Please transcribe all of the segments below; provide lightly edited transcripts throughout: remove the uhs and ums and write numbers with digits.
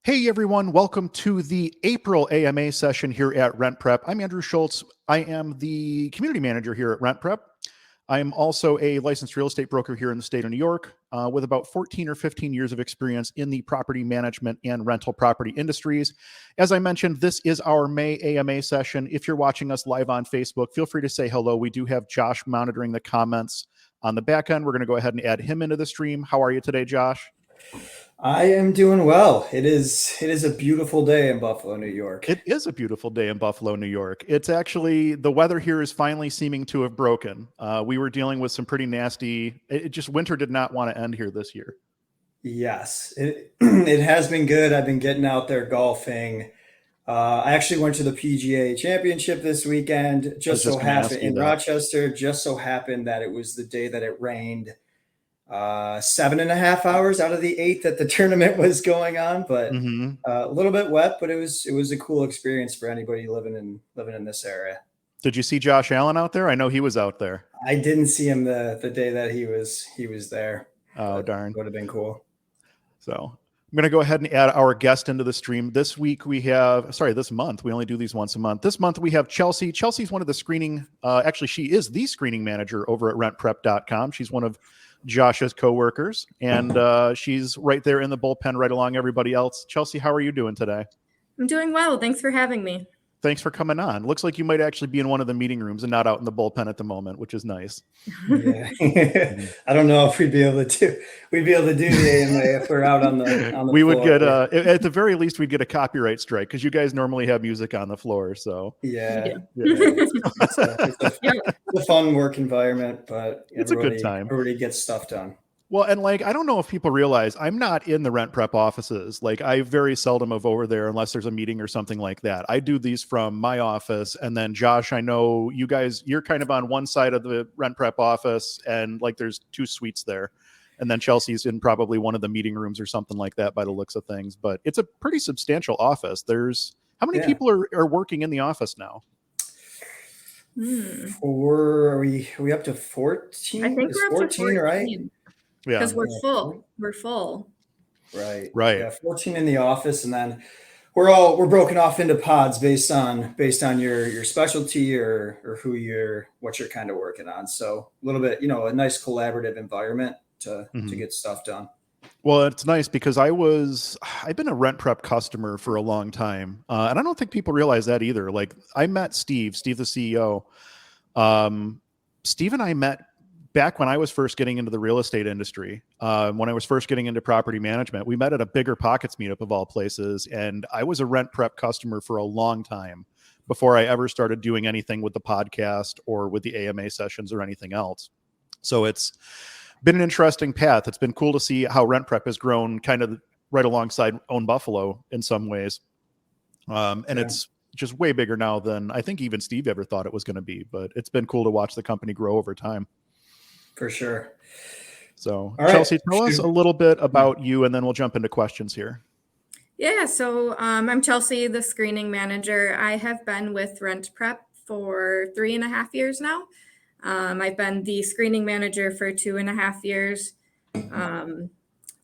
Hey everyone, welcome to the April AMA session here at RentPrep. I'm Andrew Schultz. I am the community manager here at RentPrep. I am also a licensed real estate broker here in the state of New York with about 14 or 15 years of experience in the property management and rental property industries. As I mentioned, this is our May AMA session. If you're watching us live on Facebook, feel free to say hello. We do have Josh monitoring the comments on the back end. We're going to go ahead and add him into the stream. How are you today, Josh? I am doing well. It is a beautiful day in Buffalo, New York. It is a beautiful day in Buffalo, New York. It's actually, the weather here is finally seeming to have broken. We were dealing with some pretty nasty, winter did not want to end here this year. Yes, it has been good. I've been getting out there golfing. I actually went to the PGA Championship this weekend. Just so happened in Rochester. Just so happened that it was the day that it rained 7.5 hours out of the 8 that the tournament was going on, but a little bit wet, but it was a cool experience for anybody living in this area. Did you see Josh Allen out there? I know he was out there. I didn't see him the day that he was there. Oh, darn. Would have been cool. So I'm going to go ahead and add our guest into the stream. This month, we only do these once a month. This month we have Chelsea. Chelsea's one of the screening, she is the screening manager over at rentprep.com. She's one of Josh's coworkers, and she's right there in the bullpen right along everybody else. Chelsea, how are you doing today? I'm doing well. Thanks for having me. Thanks for coming on. Looks like you might actually be in one of the meeting rooms and not out in the bullpen at the moment, which is nice. Yeah. I don't know if we'd be able to do the AMA if we're out on the we floor. Would get at the very least we'd get a copyright strike because you guys normally have music on the floor. So it's a fun work environment, but it's a good time. Everybody gets stuff done. Well, and I don't know if people realize I'm not in the RentPrep offices. I very seldom am over there unless there's a meeting or something like that. I do these from my office. And then Josh, I know you guys, you're kind of on one side of the RentPrep office and there's 2 suites there. And then Chelsea's in probably one of the meeting rooms or something like that by the looks of things. But it's a pretty substantial office. How many people are working in the office now? Are we up to 14? I think we're up to 14, right? Yeah, because we're full. We're full. Right. Yeah, 14 in the office, and then we're broken off into pods based on your specialty or what you're kind of working on. So a little bit, a nice collaborative environment to get stuff done. Well, it's nice because I've been a RentPrep customer for a long time, and I don't think people realize that either. I met Steve the CEO. Steve and I met back when I was first getting into the real estate industry, when I was first getting into property management. We met at a Bigger Pockets meetup of all places, and I was a RentPrep customer for a long time before I ever started doing anything with the podcast or with the AMA sessions or anything else. So it's been an interesting path. It's been cool to see how RentPrep has grown kind of right alongside Own Buffalo in some ways. It's just way bigger now than I think even Steve ever thought it was going to be, but it's been cool to watch the company grow over time. For sure. So Chelsea, tell us a little bit about you, and then we'll jump into questions here. Yeah, so I'm Chelsea, the screening manager. I have been with RentPrep for 3.5 years now. I've been the screening manager for 2.5 years.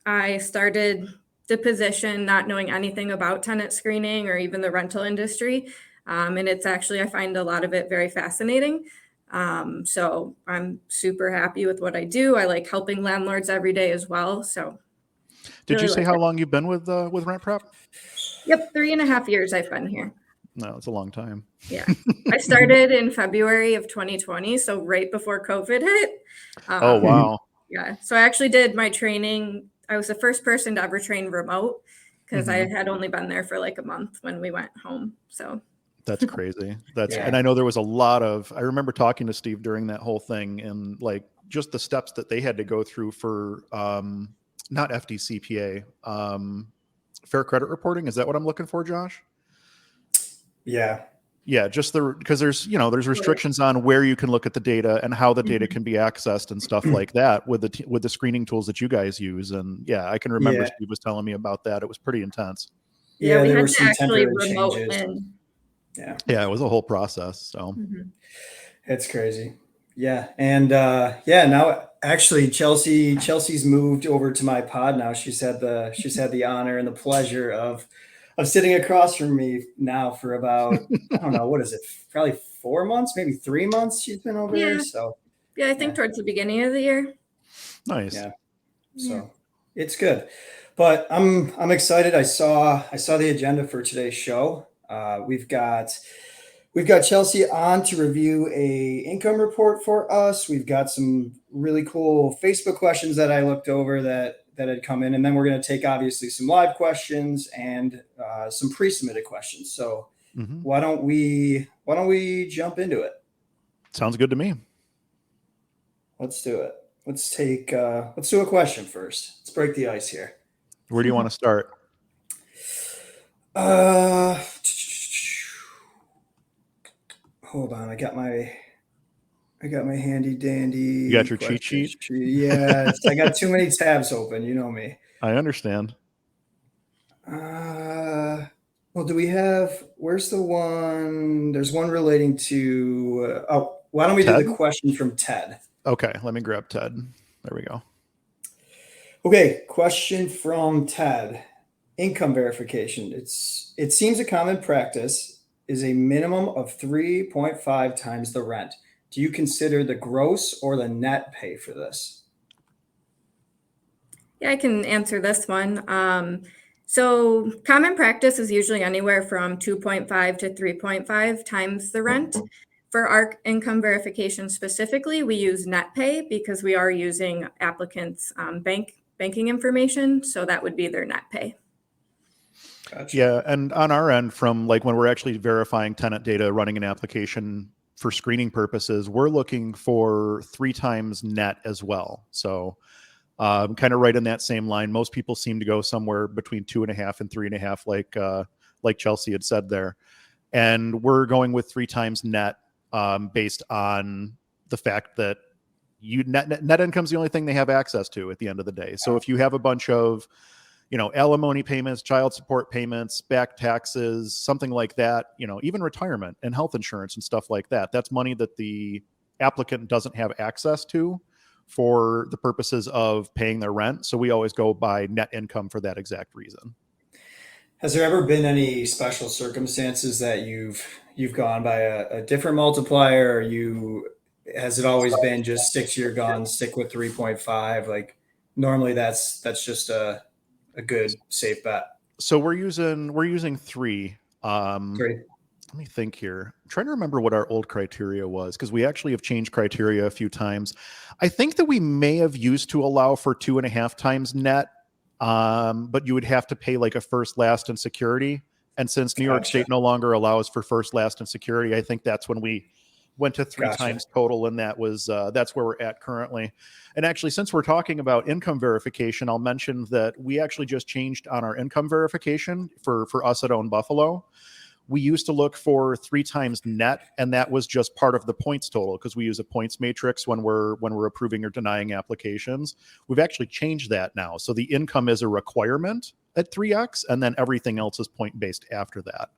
I started the position not knowing anything about tenant screening or even the rental industry. And it's actually, I find a lot of it very fascinating. So I'm super happy with what I do. I like helping landlords every day as well. So did you say how long you've been with RentPrep? Yep. 3.5 years I've been here. No, it's a long time. Yeah. I started in February of 2020. So right before COVID hit. Oh, wow. Yeah. So I actually did my training. I was the first person to ever train remote because I had only been there for a month when we went home. So that's crazy. And I know there was I remember talking to Steve during that whole thing and just the steps that they had to go through for, not FDCPA, fair credit reporting. Is that what I'm looking for, Josh? Yeah. Yeah. Just because there's restrictions on where you can look at the data and how the data can be accessed and stuff like that with the screening tools that you guys use. And yeah, I can remember Steve was telling me about that. It was pretty intense. Yeah. We there had were to some actually temporary remote changes. in. Yeah, it was a whole process. So it's crazy. Yeah. And now actually Chelsea's moved over to my pod now. She's had the honor and the pleasure of sitting across from me now for about, I don't know, what is it? Probably 4 months, maybe 3 months she's been over there. Yeah. So Yeah, I think towards the beginning of the year. Nice. yeah. So it's good. But I'm excited. I saw the agenda for today's show. We've got Chelsea on to review a income report for us. We've got some really cool Facebook questions that I looked over that had come in, and then we're going to take obviously some live questions and some pre-submitted questions. So why don't we jump into it? Sounds good to me. Let's do it. Let's do a question first. Let's break the ice here. Where do you want to start? Hold on. I got my handy dandy. You got your cheat sheet? Yeah, I got too many tabs open. You know me. I understand. Well, do we have? Where's the one? There's one relating to. Why don't we Ted? do the question from Ted? Okay, let me grab Ted. There we go. Okay, question from Ted. Income verification. It seems a common practice is a minimum of 3.5 times the rent. Do you consider the gross or the net pay for this? Yeah, I can answer this one. So common practice is usually anywhere from 2.5 to 3.5 times the rent. For our income verification specifically, we use net pay because we are using applicants' banking information. So that would be their net pay. Gotcha. Yeah, and on our end, from like when we're actually verifying tenant data, running an application for screening purposes, we're looking for 3 times net as well. So kind of right in that same line. Most people seem to go somewhere between 2.5 and 3.5, like Chelsea had said there. And we're going with 3 times net based on the fact that net income is the only thing they have access to at the end of the day. So if you have a bunch of alimony payments, child support payments, back taxes, something like that, even retirement and health insurance and stuff like that. That's money that the applicant doesn't have access to for the purposes of paying their rent. So we always go by net income for that exact reason. Has there ever been any special circumstances that you've gone by a different multiplier, or has it always been just stick to your guns, stick with 3.5? Like normally that's just a good safe bet. So we're using 3. 3. Let me think here. I'm trying to remember what our old criteria was, because we actually have changed criteria a few times. I think that we may have used to allow for 2.5 times net, but you would have to pay like a first, last, and security. And since New York State no longer allows for first, last, and security, I think that's when we went to 3 times total, and that's where we're at currently. And actually, since we're talking about income verification, I'll mention that we actually just changed on our income verification for us at Own Buffalo. We used to look for 3 times net, and that was just part of the points total because we use a points matrix when we're approving or denying applications. We've actually changed that now. So the income is a requirement at 3x, and then everything else is point-based after that.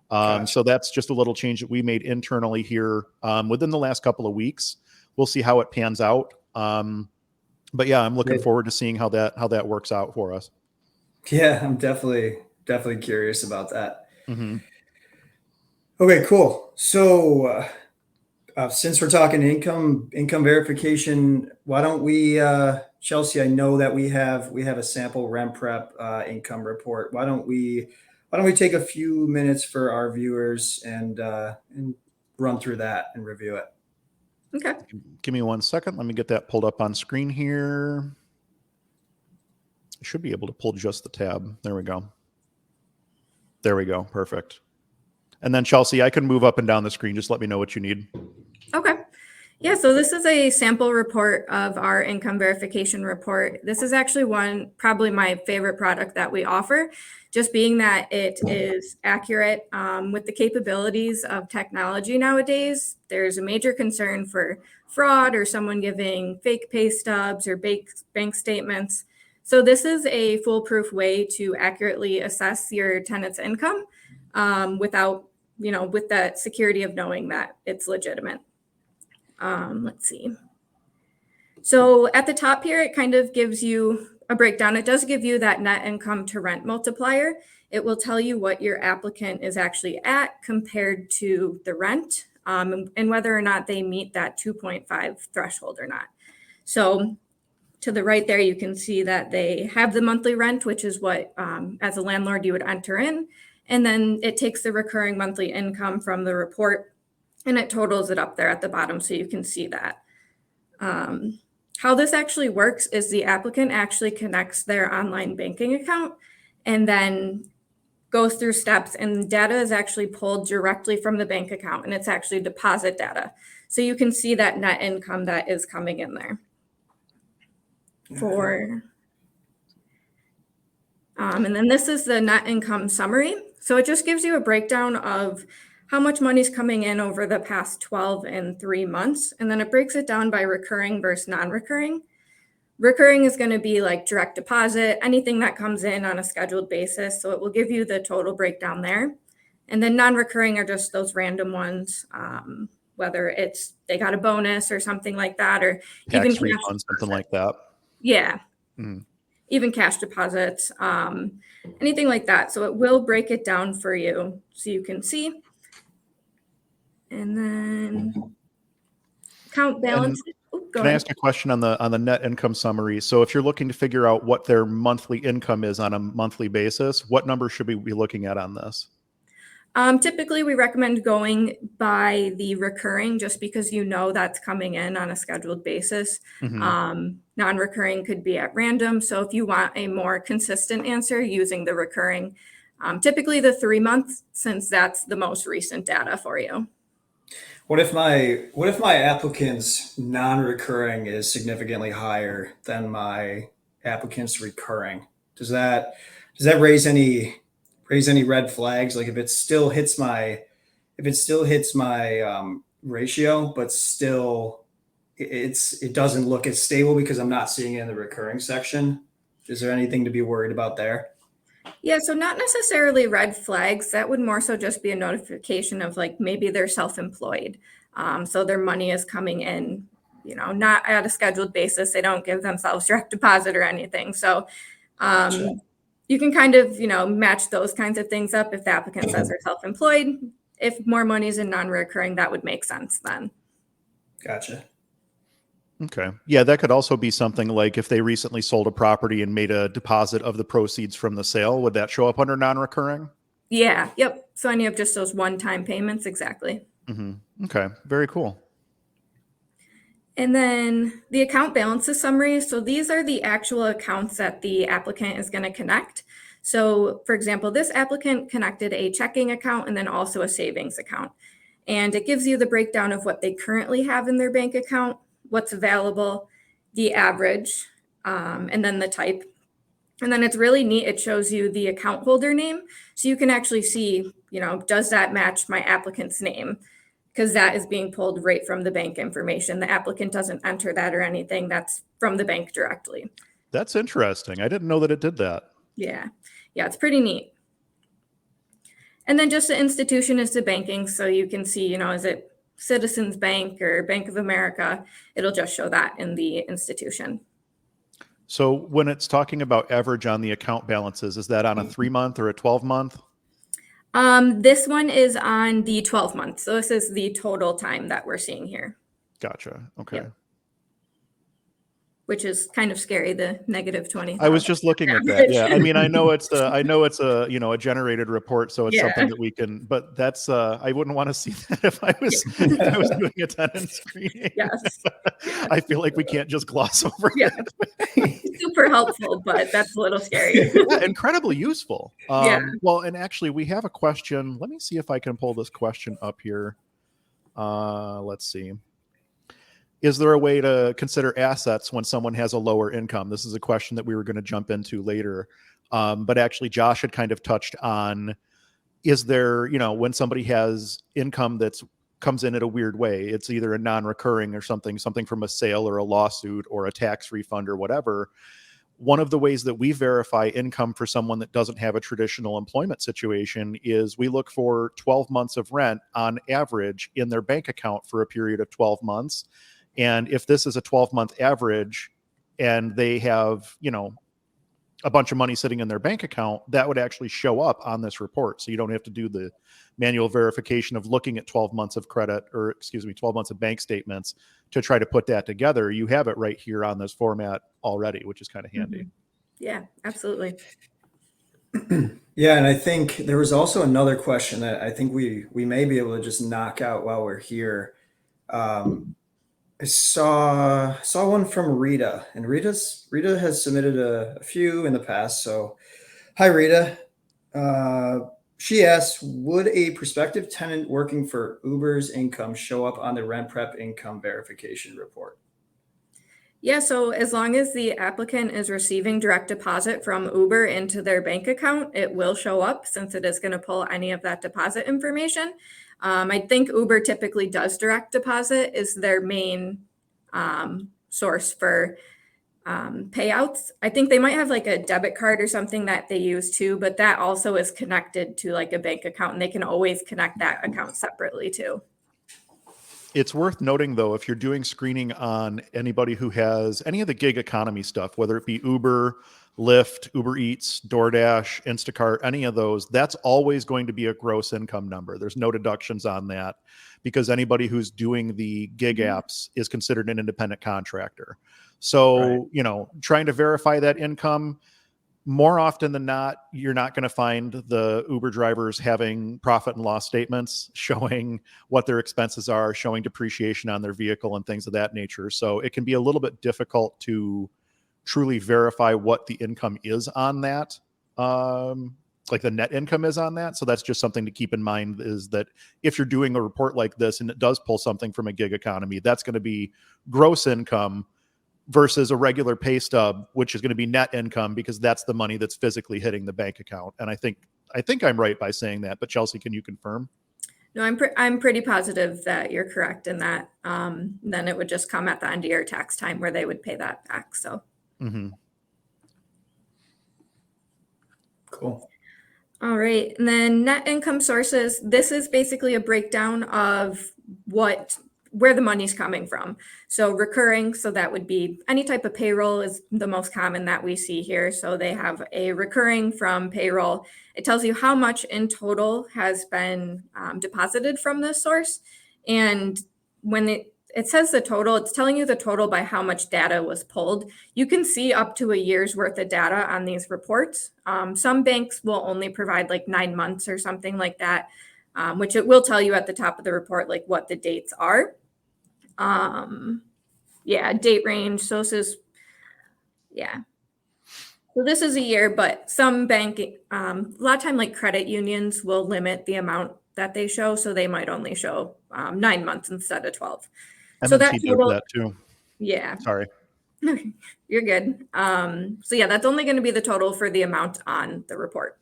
Gotcha. So that's just a little change that we made internally here within the last couple of weeks. We'll see how it pans out. But yeah, I'm looking forward to seeing how that works out for us. Yeah, I'm definitely curious about that. Mm-hmm. Okay, cool. So since we're talking income verification, why don't we, Chelsea? I know that we have a sample RentPrep income report. Why don't we take a few minutes for our viewers and run through that and review it? Okay. Give me 1 second. Let me get that pulled up on screen here. I should be able to pull just the tab. There we go. Perfect. And then Chelsea, I can move up and down the screen. Just let me know what you need. Okay. Yeah, so this is a sample report of our income verification report. This is actually probably my favorite product that we offer, just being that it is accurate with the capabilities of technology nowadays. There's a major concern for fraud or someone giving fake pay stubs or bank statements. So this is a foolproof way to accurately assess your tenant's income with that security of knowing that it's legitimate. Let's see. So at the top here, it kind of gives you a breakdown. It does give you that net income to rent multiplier. It will tell you what your applicant is actually at compared to the rent, and whether or not they meet that 2.5 threshold or not. So to the right there, you can see that they have the monthly rent, which is what, as a landlord, you would enter in. And then it takes the recurring monthly income from the report and it totals it up there at the bottom so you can see that. How this actually works is the applicant actually connects their online banking account and then goes through steps, and data is actually pulled directly from the bank account, and it's actually deposit data. So you can see that net income that is coming in there. And then this is the net income summary. So it just gives you a breakdown of how much money's coming in over the past 12 and 3 months. And then it breaks it down by recurring versus non-recurring. Recurring is going to be like direct deposit, anything that comes in on a scheduled basis. So it will give you the total breakdown there. And then non-recurring are just those random ones, whether it's they got a bonus or something like that, or tax even refund, something like that. Yeah. Even cash deposits, anything like that. So it will break it down for you so you can see. And then account balance. Can I ask a question on the net income summary? So if you're looking to figure out what their monthly income is on a monthly basis, what number should we be looking at on this? Typically, we recommend going by the recurring just because you know that's coming in on a scheduled basis. Non-recurring could be at random. So if you want a more consistent answer using the recurring, typically the 3 months, since that's the most recent data for you. What if my applicant's non-recurring is significantly higher than my applicant's recurring? Does that raise any red flags? Like if it still hits my ratio, but still it doesn't look as stable because I'm not seeing it in the recurring section. Is there anything to be worried about there? Yeah, so not necessarily red flags. That would more so just be a notification of like maybe they're self-employed. So their money is coming in, not at a scheduled basis. They don't give themselves direct deposit or anything. So you can kind of, match those kinds of things up. If the applicant says they're self-employed, if more money is in non-recurring, that would make sense then. Gotcha. Okay. Yeah, that could also be something like if they recently sold a property and made a deposit of the proceeds from the sale, would that show up under non-recurring? Yeah. Yep. So any of just those one-time payments. Exactly. Okay. Very cool. And then the account balances summary. So these are the actual accounts that the applicant is going to connect. So for example, this applicant connected a checking account and then also a savings account. And it gives you the breakdown of what they currently have in their bank account, what's available, the average, and then the type. And then it's really neat. It shows you the account holder name. So you can actually see, does that match my applicant's name? Because that is being pulled right from the bank information. The applicant doesn't enter that or anything. That's from the bank directly. That's interesting. I didn't know that it did that. Yeah. Yeah, it's pretty neat. And then just the institution is the banking. So you can see, is it Citizens Bank or Bank of America? It'll just show that in the institution. So when it's talking about average on the account balances, is that on a 3-month or a 12-month? This one is on the 12 months. So this is the total time that we're seeing here. Gotcha. Okay. Yep. Which is kind of scary, the negative 20. I was just looking at that. Yeah. I mean, I know it's a generated report, so it's something that we can, but that's, I wouldn't want to see that if I was doing a tenant screening. Yes. I feel like we can't just gloss over it. Super helpful, but that's a little scary. Yeah, incredibly useful. Well, and actually we have a question. Let me see if I can pull this question up here. Let's see. Is there a way to consider assets when someone has a lower income? This is a question that we were going to jump into later. But actually, Josh had kind of touched on, is there, when somebody has income that's comes in at a weird way, it's either a non-recurring or something from a sale or a lawsuit or a tax refund or whatever. one of the ways that we verify income for someone that doesn't have a traditional employment situation is we look for 12 months of rent on average in their bank account for a period of 12 months. And if this is a 12-month average and they have, a bunch of money sitting in their bank account, that would actually show up on this report. So you don't have to do the manual verification of looking at 12 months of 12 months of bank statements to try to put that together. You have it right here on this format already, which is kind of handy. Mm-hmm. Yeah, absolutely. Yeah, and I think there was also another question that I think we may be able to just knock out while we're here. I saw one from Rita, and Rita has submitted a few in the past. So, hi Rita. She asks, would a prospective tenant working for Uber's income show up on the RentPrep income verification report? Yeah, so as long as the applicant is receiving direct deposit from Uber into their bank account, it will show up since it is going to pull any of that deposit information. I think Uber typically does direct deposit is their main source for payouts. I think they might have like a debit card or something that they use too, but that also is connected to like a bank account, and they can always connect that account separately too. It's worth noting, though, if you're doing screening on anybody who has any of the gig economy stuff, whether it be Uber, Lyft, Uber Eats, DoorDash, Instacart, any of those, that's always going to be a gross income number. There's no deductions on that because anybody who's doing the gig apps is considered an independent contractor. So, trying to verify that income, more often than not, you're not going to find the Uber drivers having profit and loss statements showing what their expenses are, showing depreciation on their vehicle and things of that nature. So it can be a little bit difficult to truly verify what the income is on that, like the net income is on that. So that's just something to keep in mind, is that if you're doing a report like this and it does pull something from a gig economy, that's going to be gross income versus a regular pay stub, which is going to be net income because that's the money that's physically hitting the bank account. And I think I'm right by saying that, but Chelsea, can you confirm? No, I'm pretty positive that you're correct in that. Then it would just come at the end of your tax time where they would pay that back. So. Mm-hmm. Cool. All right. And then net income sources. This is basically a breakdown of where the money's coming from. So recurring, so that would be any type of payroll is the most common that we see here. So they have a recurring from payroll. It tells you how much in total has been deposited from this source. And when it says the total, it's telling you the total by how much data was pulled. You can see up to a year's worth of data on these reports. Some banks will only provide like 9 months or something like that, which it will tell you at the top of the report, like what the dates are. Date range. So this is, So this is a year, but some banking, a lot of time like credit unions will limit the amount that they show. So they might only show 9 months instead of 12. So that total, does that too. Yeah. Sorry. You're good. That's only going to be the total for the amount on the report.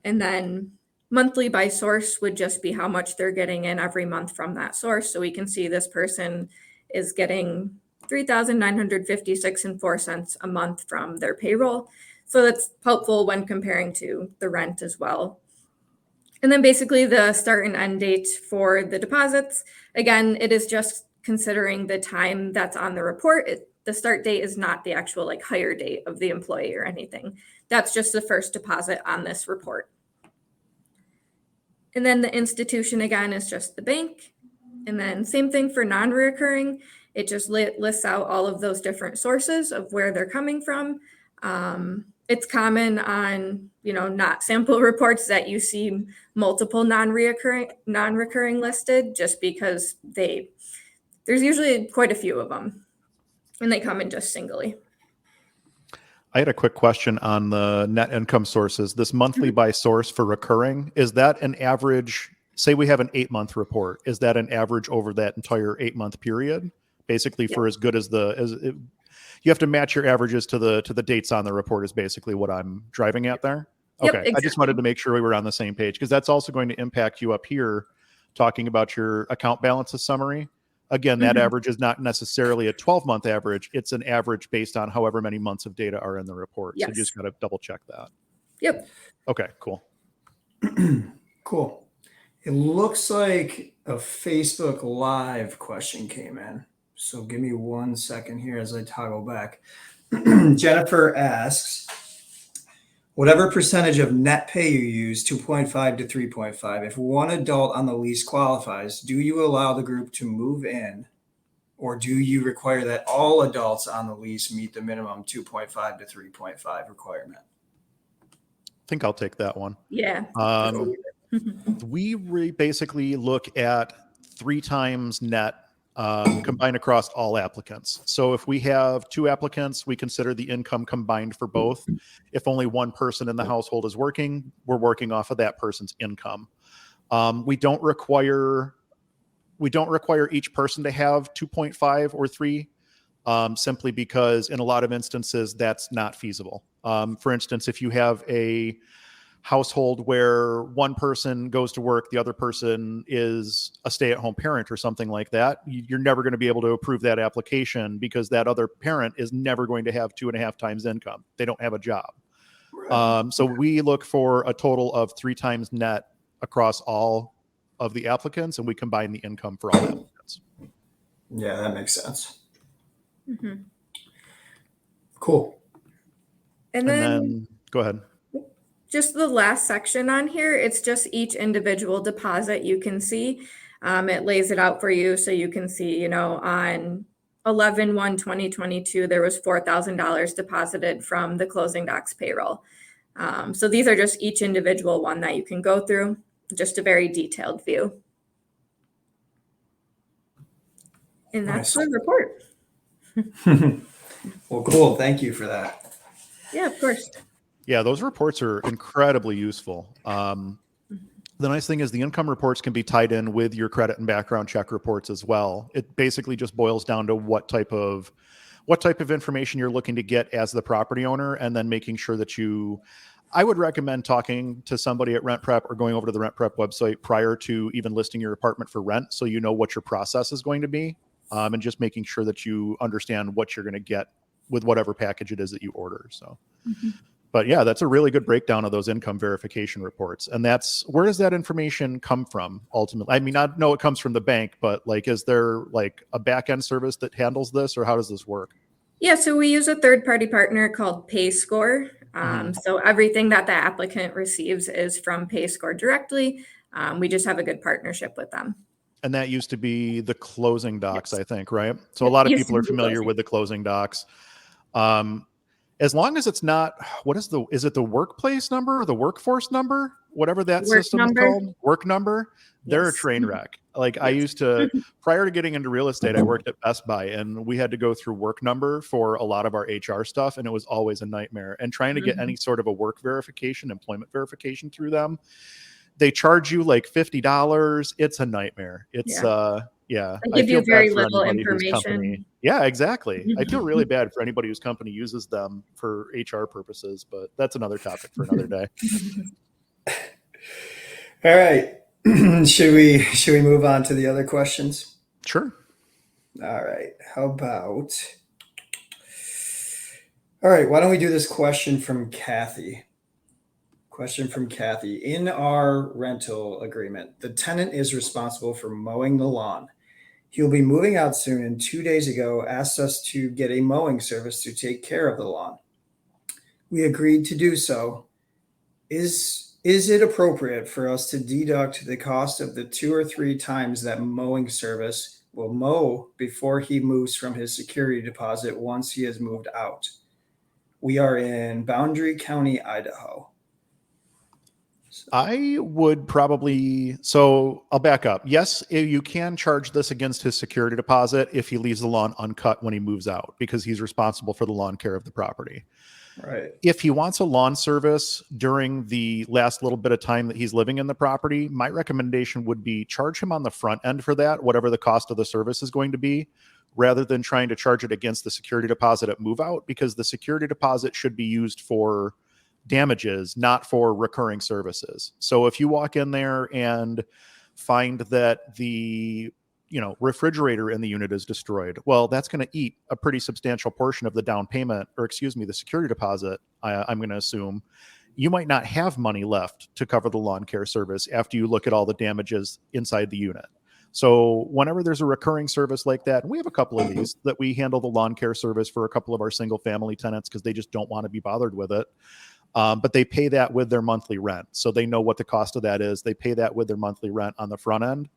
And then monthly by source would just be how much they're getting in every month from that source. So we can see this person is getting $3,956.04 a month from their payroll. So that's helpful when comparing to the rent as well. And then basically the start and end date for the deposits. Again, it is just considering the time that's on the report. The start date is not the actual like hire date of the employee or anything. That's just the first deposit on this report. And then the institution, again, is just the bank. And then same thing for non-reoccurring. It just lists out all of those different sources of where they're coming from. It's common on, not sample reports that you see multiple non-recurring listed, just because there's usually quite a few of them and they come in just singly. I had a quick question on the net income sources. This monthly by source for recurring, is that an average? Say we have an 8-month report. Is that an average over that entire 8-month period? Basically, for as good as you have to match your averages to the dates on the report is basically what I'm driving at there. Yep, okay, exactly. I just wanted to make sure we were on the same page because that's also going to impact you up here, talking about your account balances summary. Again, that average is not necessarily a 12-month average. It's an average based on however many months of data are in the report. Yes. So you just got to double check that. Yep. Okay, cool. Cool. It looks like a Facebook Live question came in. So give me 1 second here as I toggle back. Jennifer asks, whatever percentage of net pay you use, 2.5 to 3.5, if one adult on the lease qualifies, do you allow the group to move in, or do you require that all adults on the lease meet the minimum 2.5 to 3.5 requirement? I think I'll take that one. Yeah. We basically look at 3 times net combined across all applicants. So if we have 2 applicants, we consider the income combined for both. If only one person in the household is working, we're working off of that person's income. We don't require each person to have 2.5 or 3, simply because in a lot of instances that's not feasible. For instance, if you have a household where one person goes to work, the other person is a stay-at-home parent or something like that, you're never going to be able to approve that application because that other parent is never going to have 2.5 times income. They don't have a job. Right. So we look for a total of 3 times net across all of the applicants, and we combine the income for all applicants. Yeah, that makes sense. Cool. And then go ahead. Just the last section on here, it's just each individual deposit you can see. It lays it out for you so you can see, on 11/1/2022, there was $4,000 deposited from the closing docs payroll. So these are just each individual one that you can go through, just a very detailed view. And that's the report. Well, cool. Thank you for that. Yeah, of course. Yeah, those reports are incredibly useful. The nice thing is the income reports can be tied in with your credit and background check reports as well. It basically just boils down to what type of information you're looking to get as the property owner, and then making sure that I would recommend talking to somebody at RentPrep or going over to the RentPrep website prior to even listing your apartment for rent, so you know what your process is going to be, and just making sure that you understand what you're going to get with whatever package it is that you order. So. But yeah, that's a really good breakdown of those income verification reports. And where does that information come from ultimately? I mean, I know it comes from the bank, but is there a back end service that handles this, or how does this work? Yeah, so we use a third-party partner called PayScore. So everything that the applicant receives is from PayScore directly. We just have a good partnership with them. And that used to be the closing docs, yes. I think, right? So a lot of people are familiar with the closing docs. As long as it's not, is it the workplace number or the workforce number? Whatever that system is called, work number, they're a train wreck. I used to, prior to getting into real estate, I worked at Best Buy, and we had to go through work number for a lot of our HR stuff, and it was always a nightmare. And trying to get any sort of a work verification, employment verification through them, they charge you $50. It's a nightmare. It's They give you very little information. Yeah, exactly. I feel really bad for anybody whose company uses them for HR purposes, but that's another topic for another day. All right. Should we move on to the other questions? Sure. All right. All right. Why don't we do this question from Kathy? In our rental agreement, the tenant is responsible for mowing the lawn. He'll be moving out soon, and 2 days ago asked us to get a mowing service to take care of the lawn. We agreed to do so. Is it appropriate for us to deduct the cost of the 2 or 3 times that mowing service will mow before he moves from his security deposit once he has moved out? We are in Boundary County, Idaho. I would probably, so I'll back up. Yes, you can charge this against his security deposit if he leaves the lawn uncut when he moves out, because he's responsible for the lawn care of the property. Right. If he wants a lawn service during the last little bit of time that he's living in the property, my recommendation would be charge him on the front end for that, whatever the cost of the service is going to be, rather than trying to charge it against the security deposit at move out, because the security deposit should be used for damages, not for recurring services. So if you walk in there and find that refrigerator in the unit is destroyed. Well, that's going to eat a pretty substantial portion of the down payment, or excuse me, the security deposit. I'm going to assume you might not have money left to cover the lawn care service after you look at all the damages inside the unit. So whenever there's a recurring service like that, and we have a couple of these that we handle the lawn care service for a couple of our single family tenants because they just don't want to be bothered with it. But they pay that with their monthly rent. So they know what the cost of that is. They pay that with their monthly rent on the front end,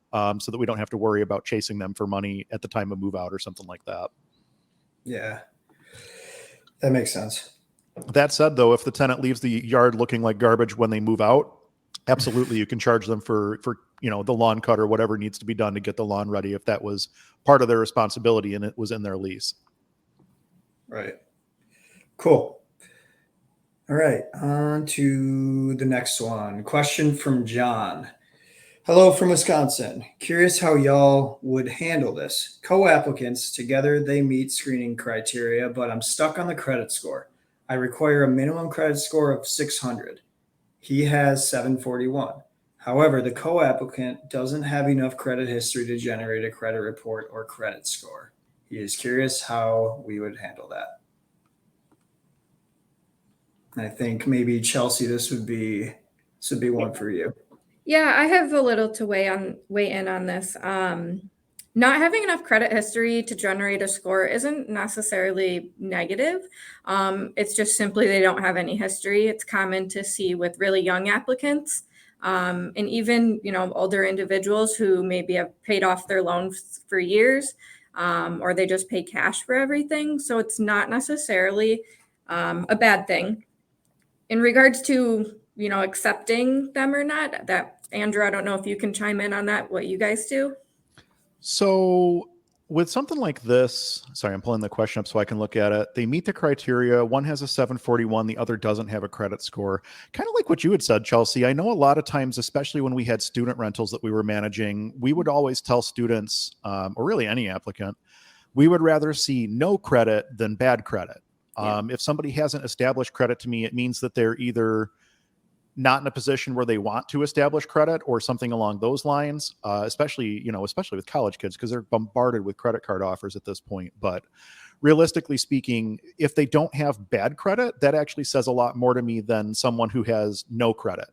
so that we don't have to worry about chasing them for money at the time of move out or something like that. Yeah, that makes sense. That said, though, if the tenant leaves the yard looking like garbage when they move out, absolutely, you can charge them for the lawn cut or whatever needs to be done to get the lawn ready if that was part of their responsibility and it was in their lease. Right. Cool. All right, on to the next one. Question from John. Hello from Wisconsin. Curious how y'all would handle this. Co-applicants, together they meet screening criteria, but I'm stuck on the credit score. I require a minimum credit score of 600. He has 741. However, the co-applicant doesn't have enough credit history to generate a credit report or credit score. He is curious how we would handle that. I think maybe Chelsea, this would be one for you. Yeah, I have a little to weigh in on this. Not having enough credit history to generate a score isn't necessarily negative. It's just simply they don't have any history. It's common to see with really young applicants, and even older individuals who maybe have paid off their loans for years, or they just pay cash for everything. So it's not necessarily a bad thing. In regards to accepting them or not, that Andrew, I don't know if you can chime in on that, what you guys do. So with something like this, sorry, I'm pulling the question up so I can look at it. They meet the criteria. One has a 741, the other doesn't have a credit score. Kind of like what you had said, Chelsea. I know a lot of times, especially when we had student rentals that we were managing, we would always tell students, or really any applicant, we would rather see no credit than bad credit. If somebody hasn't established credit to me, it means that they're either not in a position where they want to establish credit or something along those lines, especially with college kids, because they're bombarded with credit card offers at this point. But realistically speaking, if they don't have bad credit, that actually says a lot more to me than someone who has no credit.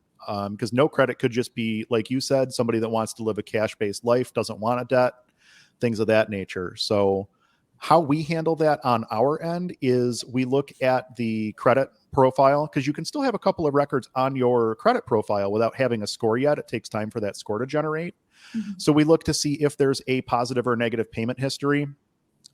Because no credit could just be, like you said, somebody that wants to live a cash-based life, doesn't want a debt, things of that nature. So how we handle that on our end is we look at the credit profile, because you can still have a couple of records on your credit profile without having a score yet. It takes time for that score to generate. Mm-hmm. So we look to see if there's a positive or negative payment history.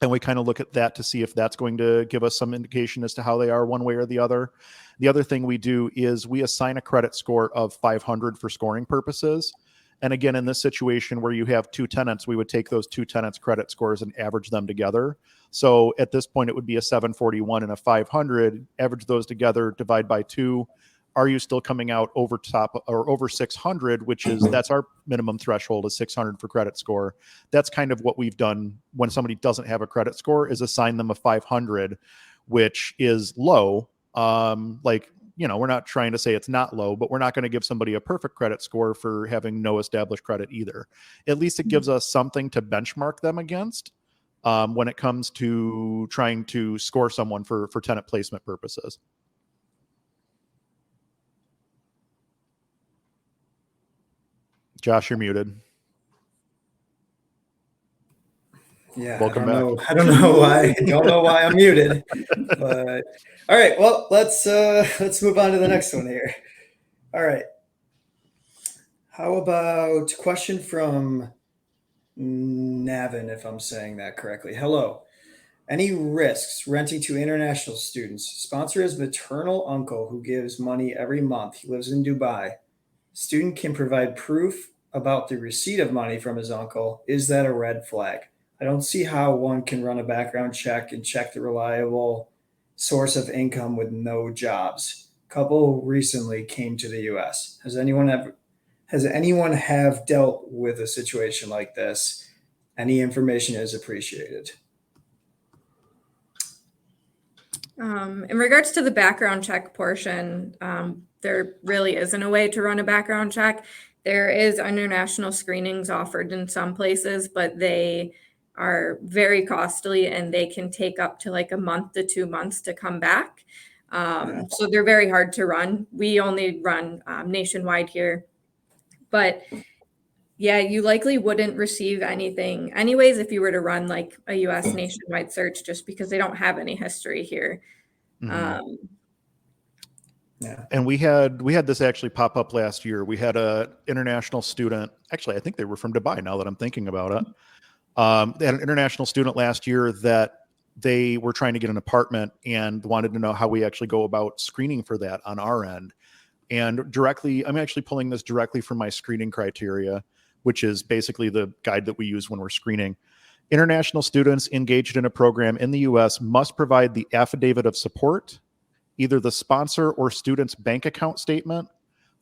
And we kind of look at that to see if that's going to give us some indication as to how they are one way or the other. The other thing we do is we assign a credit score of 500 for scoring purposes. And again, in this situation where you have two tenants, we would take those two tenants' credit scores and average them together. So at this point, it would be a 741 and a 500. Average those together, divide by 2. Are you still coming out over top or over 600, that's our minimum threshold is 600 for credit score. That's kind of what we've done when somebody doesn't have a credit score, is assign them a 500, which is low. We're not trying to say it's not low, but we're not going to give somebody a perfect credit score for having no established credit either. At least it gives us something to benchmark them against when it comes to trying to score someone for tenant placement purposes. Josh, you're muted. Yeah, welcome back. I don't know why. I don't know why I'm muted. But all right, well, let's move on to the next one here. All right. How about question from Navin, if I'm saying that correctly? Hello. Any risks renting to international students? Sponsor is maternal uncle who gives money every month. He lives in Dubai. Student can provide proof about the receipt of money from his uncle. Is that a red flag? I don't see how one can run a background check and check the reliable source of income with no jobs. Couple recently came to the U.S. Has anyone have dealt with a situation like this? Any information is appreciated. In regards to the background check portion, there really isn't a way to run a background check. There is international screenings offered in some places, but they are very costly and they can take up to like a month to 2 months to come back. So they're very hard to run. We only run nationwide here, but yeah, you likely wouldn't receive anything anyways if you were to run like a US nationwide search, just because they don't have any history here. Yeah. And we had this actually pop up last year. We had a international student. Actually, I think they were from Dubai now that I'm thinking about it. They had an international student last year that they were trying to get an apartment and wanted to know how we actually go about screening for that on our end. And directly, I'm actually pulling this directly from my screening criteria, which is basically the guide that we use when we're screening. International students engaged in a program in the U.S. must provide the affidavit of support, either the sponsor or student's bank account statement,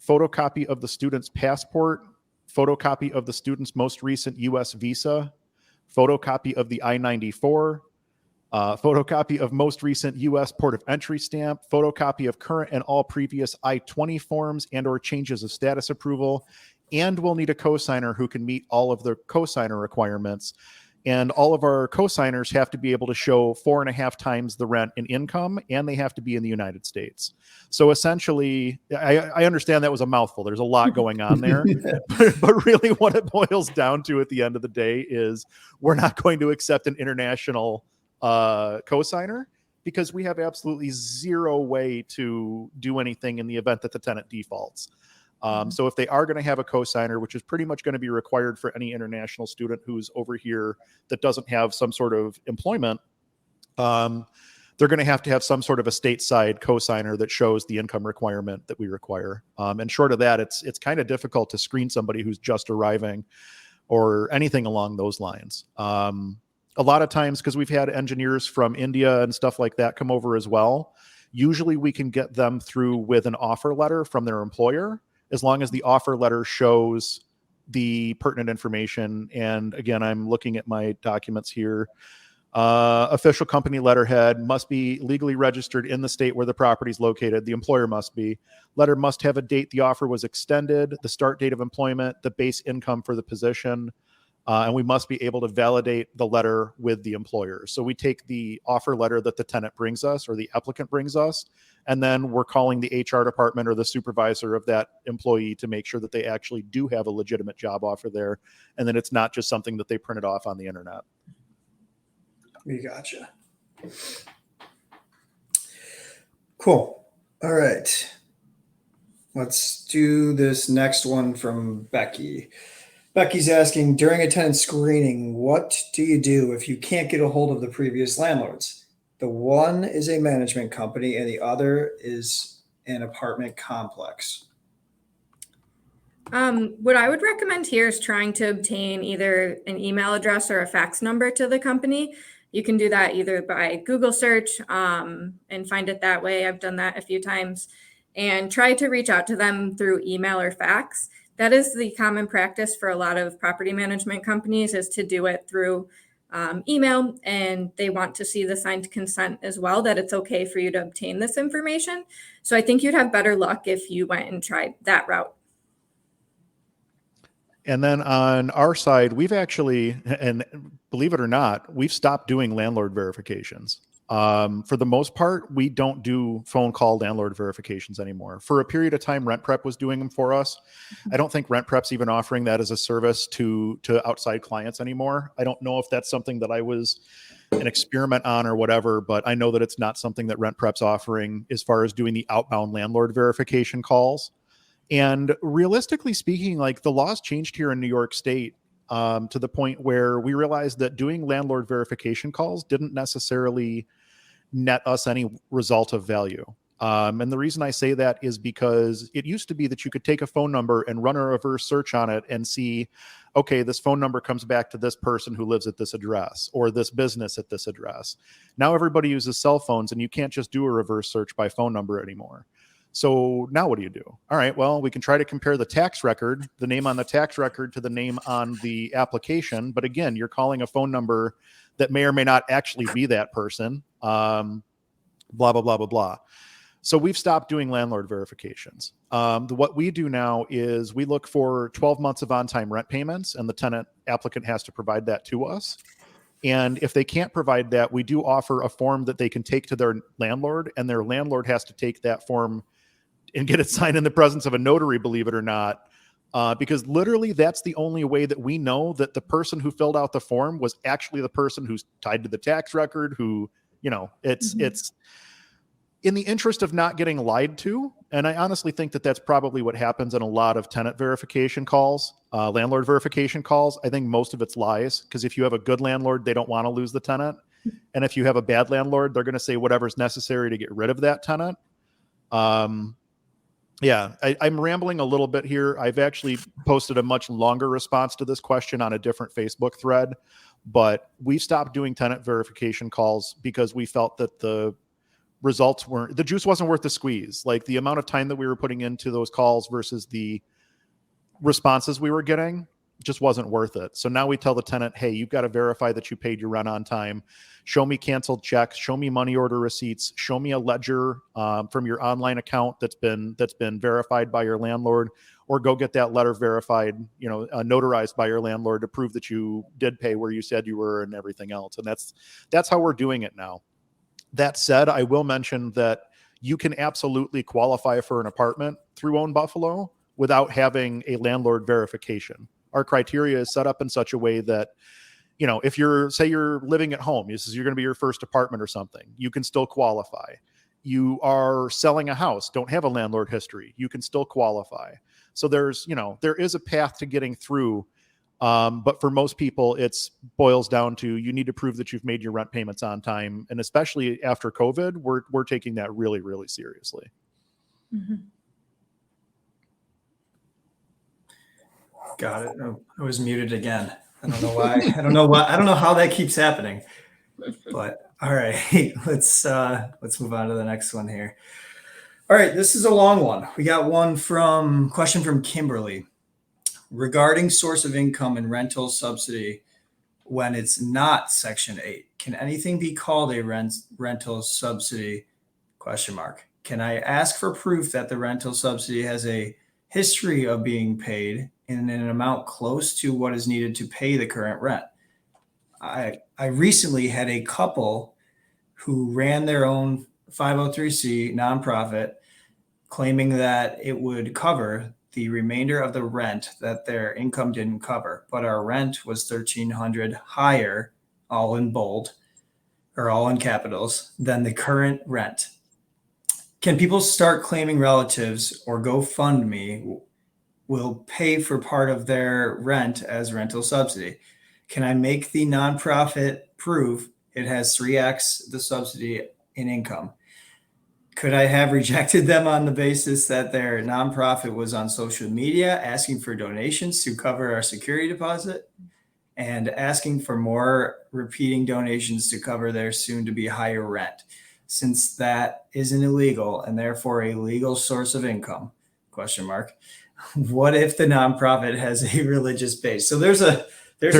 photocopy of the student's passport, photocopy of the student's most recent U.S. visa, photocopy of the I-94, photocopy of most recent U.S. port of entry stamp, photocopy of current and all previous I-20 forms and or changes of status approval, and we'll need a cosigner who can meet all of the cosigner requirements. And all of our cosigners have to be able to show 4.5 times the rent in income, and they have to be in the United States. So essentially, I understand that was a mouthful. There's a lot going on there. but really what it boils down to at the end of the day is we're not going to accept an international cosigner because we have absolutely zero way to do anything in the event that the tenant defaults. So if they are going to have a cosigner, which is pretty much going to be required for any international student who's over here that doesn't have some sort of employment, they're going to have some sort of a stateside cosigner that shows the income requirement that we require. And short of that, it's kind of difficult to screen somebody who's just arriving or anything along those lines. A lot of times, because we've had engineers from India and stuff like that come over as well, usually we can get them through with an offer letter from their employer, as long as the offer letter shows the pertinent information. And again, I'm looking at my documents here. Official company letterhead must be legally registered in the state where the property is located. The employer must be. Letter must have a date the offer was extended, the start date of employment, the base income for the position. And we must be able to validate the letter with the employer. So we take the offer letter that the tenant brings us or the applicant brings us, and then we're calling the HR department or the supervisor of that employee to make sure that they actually do have a legitimate job offer there, and then it's not just something that they printed off on the internet. We gotcha. Cool. All right. Let's do this next one from Becky. Becky's asking, during a tenant screening, what do you do if you can't get a hold of the previous landlords? The one is a management company and the other is an apartment complex. What I would recommend here is trying to obtain either an email address or a fax number to the company. You can do that either by Google search and find it that way. I've done that a few times, and try to reach out to them through email or fax. That is the common practice for a lot of property management companies, is to do it through email, and they want to see the signed consent as well, that it's okay for you to obtain this information. So I think you'd have better luck if you went and tried that route. And then on our side, we've actually, and believe it or not, we've stopped doing landlord verifications. For the most part, we don't do phone call landlord verifications anymore. For a period of time, RentPrep was doing them for us. I don't think RentPrep's even offering that as a service to outside clients anymore. I don't know if that's something that I was an experiment on or whatever, but I know that it's not something that RentPrep's offering as far as doing the outbound landlord verification calls. And realistically speaking, like, the laws changed here in New York State to the point where we realized that doing landlord verification calls didn't necessarily net us any result of value. And the reason I say that is because it used to be that you could take a phone number and run a reverse search on it and see, okay, this phone number comes back to this person who lives at this address or this business at this address. Now everybody uses cell phones, and you can't just do a reverse search by phone number anymore. So now what do you do? All right, well, we can try to compare the tax record, the name on the tax record, to the name on the application. But again, you're calling a phone number that may or may not actually be that person. blah, blah, blah, blah, blah. So we've stopped doing landlord verifications. What we do now is we look for 12 months of on-time rent payments, and the tenant applicant has to provide that to us. And if they can't provide that, we do offer a form that they can take to their landlord, and their landlord has to take that form and get it signed in the presence of a notary, believe it or not, because literally that's the only way that we know that the person who filled out the form was actually the person who's tied to the tax record, who, it's in the interest of not getting lied to. And I honestly think that that's probably what happens in a lot of tenant verification calls, landlord verification calls. I think most of it's lies, because if you have a good landlord, they don't want to lose the tenant. And if you have a bad landlord, they're going to say whatever's necessary to get rid of that tenant. I'm rambling a little bit here. I've actually posted a much longer response to this question on a different Facebook thread, but we stopped doing tenant verification calls because we felt that the juice wasn't worth the squeeze. Like, the amount of time that we were putting into those calls versus the responses we were getting just wasn't worth it. So now we tell the tenant, hey, you've got to verify that you paid your rent on time. Show me canceled checks, show me money order receipts, show me a ledger from your online account that's been verified by your landlord, or go get that letter verified, notarized by your landlord to prove that you did pay where you said you were and everything else. And that's how we're doing it now. That said, I will mention that you can absolutely qualify for an apartment through Own Buffalo without having a landlord verification. Our criteria is set up in such a way that, if you're living at home, you're going to be your first apartment or something, you can still qualify. You are selling a house, don't have a landlord history, you can still qualify. So there is a path to getting through. But for most people, it's boils down to, you need to prove that you've made your rent payments on time. And especially after COVID, we're taking that really, really seriously. Mm-hmm. Got it. Oh, I was muted again. I don't know why. I don't know how that keeps happening. But all right, let's move on to the next one here. All right, this is a long one. We got question from Kimberly regarding source of income and rental subsidy when it's not Section 8. Can anything be called a rental subsidy? ? Can I ask for proof that the rental subsidy has a history of being paid in an amount close to what is needed to pay the current rent? I recently had a couple who ran their own 503c nonprofit claiming that it would cover the remainder of the rent that their income didn't cover, but our rent was $1,300 higher, all in bold or all in capitals, than the current rent. Can people start claiming relatives or GoFundMe will pay for part of their rent as rental subsidy? Can I make the nonprofit prove it has 3x the subsidy in income? Could I have rejected them on the basis that their nonprofit was on social media asking for donations to cover our security deposit and asking for more repeating donations to cover their soon to be higher rent, since that isn't illegal and therefore a legal source of income? ? What if the nonprofit has a religious base? So there's a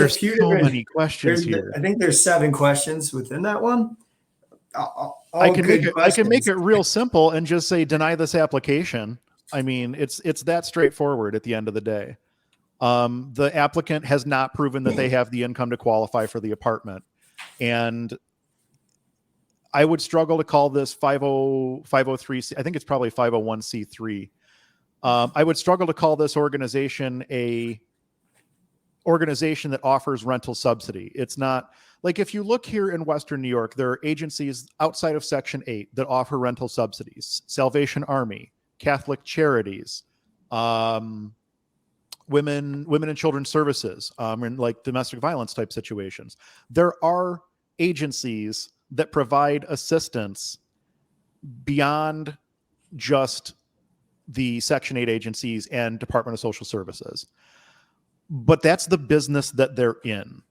few so many questions here. I think there's 7 questions within that one. I can make it real simple and just say deny this application. I mean, it's that straightforward at the end of the day. The applicant has not proven that they have the income to qualify for the apartment. And I would struggle to call this 503. I think it's probably 501c3. I would struggle to call this organization a organization that offers rental subsidy. It's not like, if you look here in Western New York, there are agencies outside of Section 8 that offer rental subsidies: Salvation Army, Catholic Charities, women and children's services, and like domestic violence type situations. There are agencies that provide assistance beyond just the Section 8 agencies and Department of Social Services. But that's the business that they're in.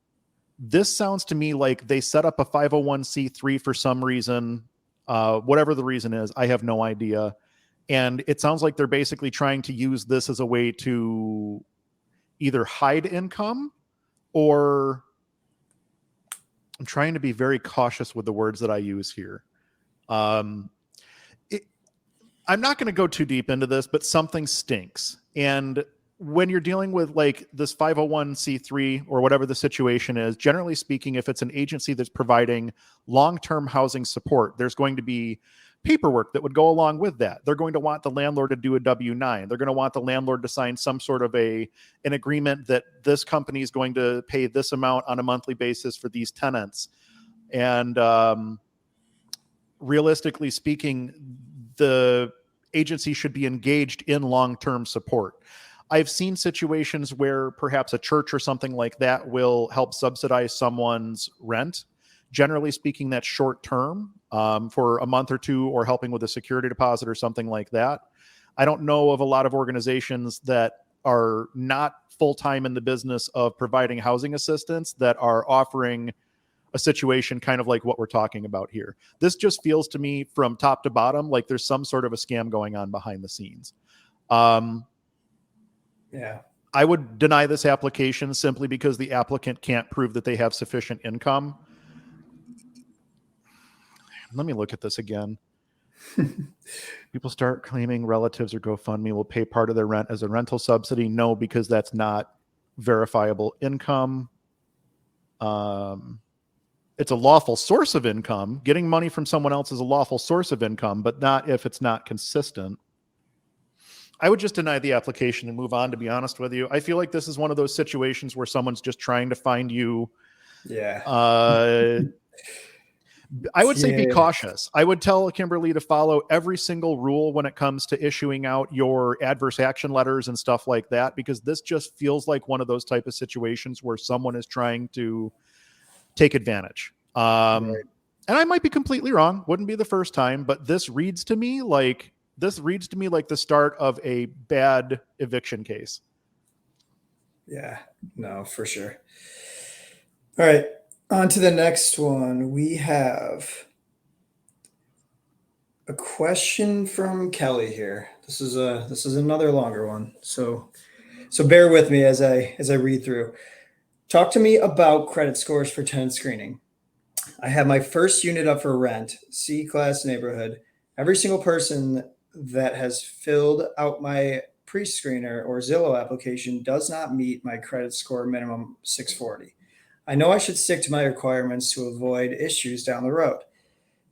This sounds to me like they set up a 501c3 for some reason, whatever the reason is, I have no idea. And it sounds like they're basically trying to use this as a way to either hide income, or I'm trying to be very cautious with the words that I use here. I'm not going to go too deep into this, but something stinks. And when you're dealing with like this 501c3 or whatever the situation is, generally speaking, if it's an agency that's providing long-term housing support, there's going to be paperwork that would go along with that. They're going to want the landlord to do a W-9. They're going to want the landlord to sign some sort of an agreement that this company is going to pay this amount on a monthly basis for these tenants. And realistically speaking, the agency should be engaged in long-term support. I've seen situations where perhaps a church or something like that will help subsidize someone's rent. Generally speaking, that's short term for a month or two, or helping with a security deposit or something like that. I don't know of a lot of organizations that are not full-time in the business of providing housing assistance that are offering a situation kind of like what we're talking about here. This just feels to me from top to bottom like there's some sort of a scam going on behind the scenes. Yeah. I would deny this application simply because the applicant can't prove that they have sufficient income. Let me look at this again. People start claiming relatives or GoFundMe will pay part of their rent as a rental subsidy. No, because that's not verifiable income. It's a lawful source of income. Getting money from someone else is a lawful source of income, but not if it's not consistent. I would just deny the application and move on, to be honest with you. I feel like this is one of those situations where someone's just trying to find you. Yeah. I would say be cautious. I would tell Kimberly to follow every single rule when it comes to issuing out your adverse action letters and stuff like that, because this just feels like one of those type of situations where someone is trying to take advantage. Right. And I might be completely wrong. Wouldn't be the first time, but this reads to me like the start of a bad eviction case. Yeah, no, for sure. All right, on to the next one. We have a question from Kelly here. This is another longer one. So bear with me as I read through. Talk to me about credit scores for tenant screening. I have my first unit up for rent, C-class neighborhood. Every single person that has filled out my pre-screener or Zillow application does not meet my credit score minimum 640. I know I should stick to my requirements to avoid issues down the road.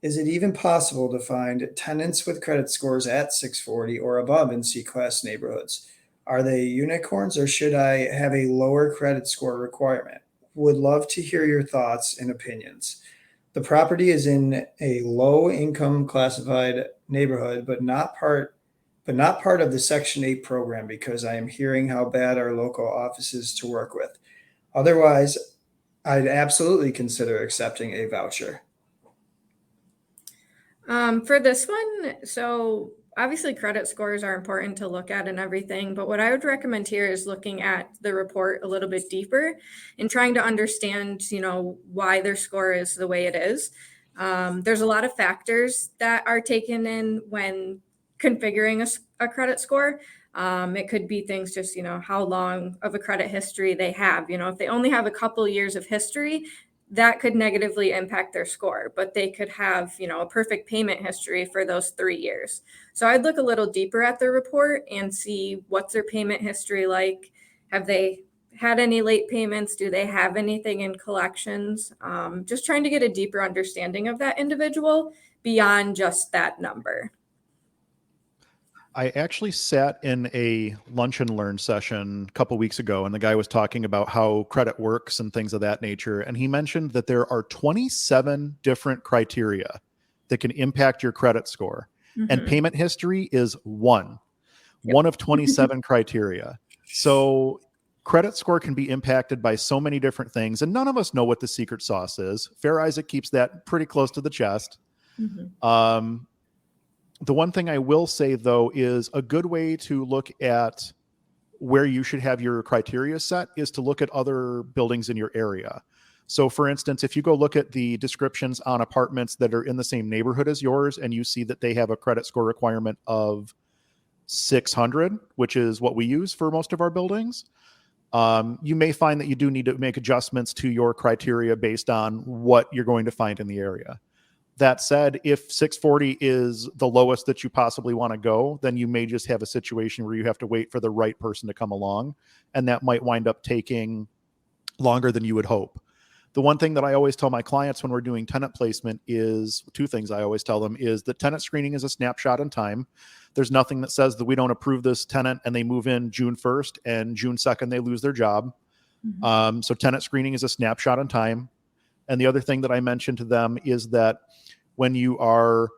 Is it even possible to find tenants with credit scores at 640 or above in C-class neighborhoods? Are they unicorns, or should I have a lower credit score requirement? Would love to hear your thoughts and opinions. The property is in a low income classified neighborhood, but not part of the Section 8 program, because I am hearing how bad our local office is to work with. Otherwise, I'd absolutely consider accepting a voucher. For this one, so obviously credit scores are important to look at and everything, but what I would recommend here is looking at the report a little bit deeper and trying to understand, why their score is the way it is. There's a lot of factors that are taken in when configuring a credit score. It could be things just, how long of a credit history they have. If they only have a couple years of history, that could negatively impact their score, but they could have, a perfect payment history for those 3 years. So I'd look a little deeper at their report and see what's their payment history like. Have they had any late payments? Do they have anything in collections? Just trying to get a deeper understanding of that individual beyond just that number. I actually sat in a lunch and learn session a couple weeks ago, and the guy was talking about how credit works and things of that nature. And he mentioned that there are 27 different criteria that can impact your credit score. Mm-hmm. And payment history is one of 27 criteria. So credit score can be impacted by so many different things, and none of us know what the secret sauce is. Fair Isaac keeps that pretty close to the chest. Mm-hmm. The one thing I will say, though, is a good way to look at where you should have your criteria set is to look at other buildings in your area. So, for instance, if you go look at the descriptions on apartments that are in the same neighborhood as yours, and you see that they have a credit score requirement of 600, which is what we use for most of our buildings, you may find that you do need to make adjustments to your criteria based on what you're going to find in the area. That said, if 640 is the lowest that you possibly want to go, then you may just have a situation where you have to wait for the right person to come along, and that might wind up taking longer than you would hope. The one thing that I always tell my clients when we're doing tenant placement is two things I always tell them is that tenant screening is a snapshot in time. There's nothing that says that we don't approve this tenant and they move in June 1st and June 2nd they lose their job. So tenant screening is a snapshot in time. And the other thing that I mentioned to them is that when you are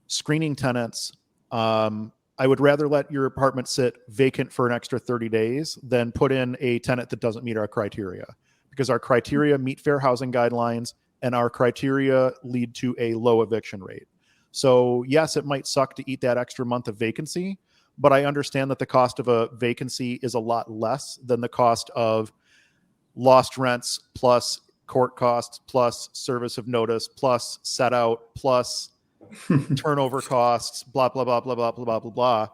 screening tenants, I would rather let your apartment sit vacant for an extra 30 days than put in a tenant that doesn't meet our criteria, because our criteria meet fair housing guidelines and our criteria lead to a low eviction rate. So yes, it might suck to eat that extra month of vacancy, but I understand that the cost of a vacancy is a lot less than the cost of lost rents plus court costs plus service of notice plus set out plus turnover costs, blah, blah, blah, blah, blah, blah, blah, blah, blah.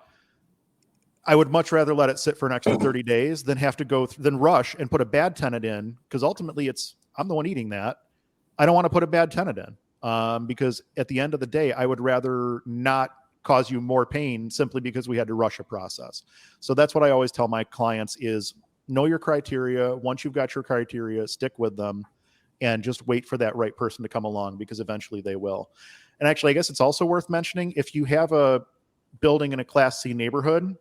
I would much rather let it sit for an extra 30 days than have to go than rush and put a bad tenant in, because ultimately I'm the one eating that. I don't want to put a bad tenant in because at the end of the day, I would rather not cause you more pain simply because we had to rush a process. So that's what I always tell my clients is know your criteria. Once you've got your criteria, stick with them and just wait for that right person to come along, because eventually they will. And actually, I guess it's also worth mentioning, if you have a building in a Class C neighborhood,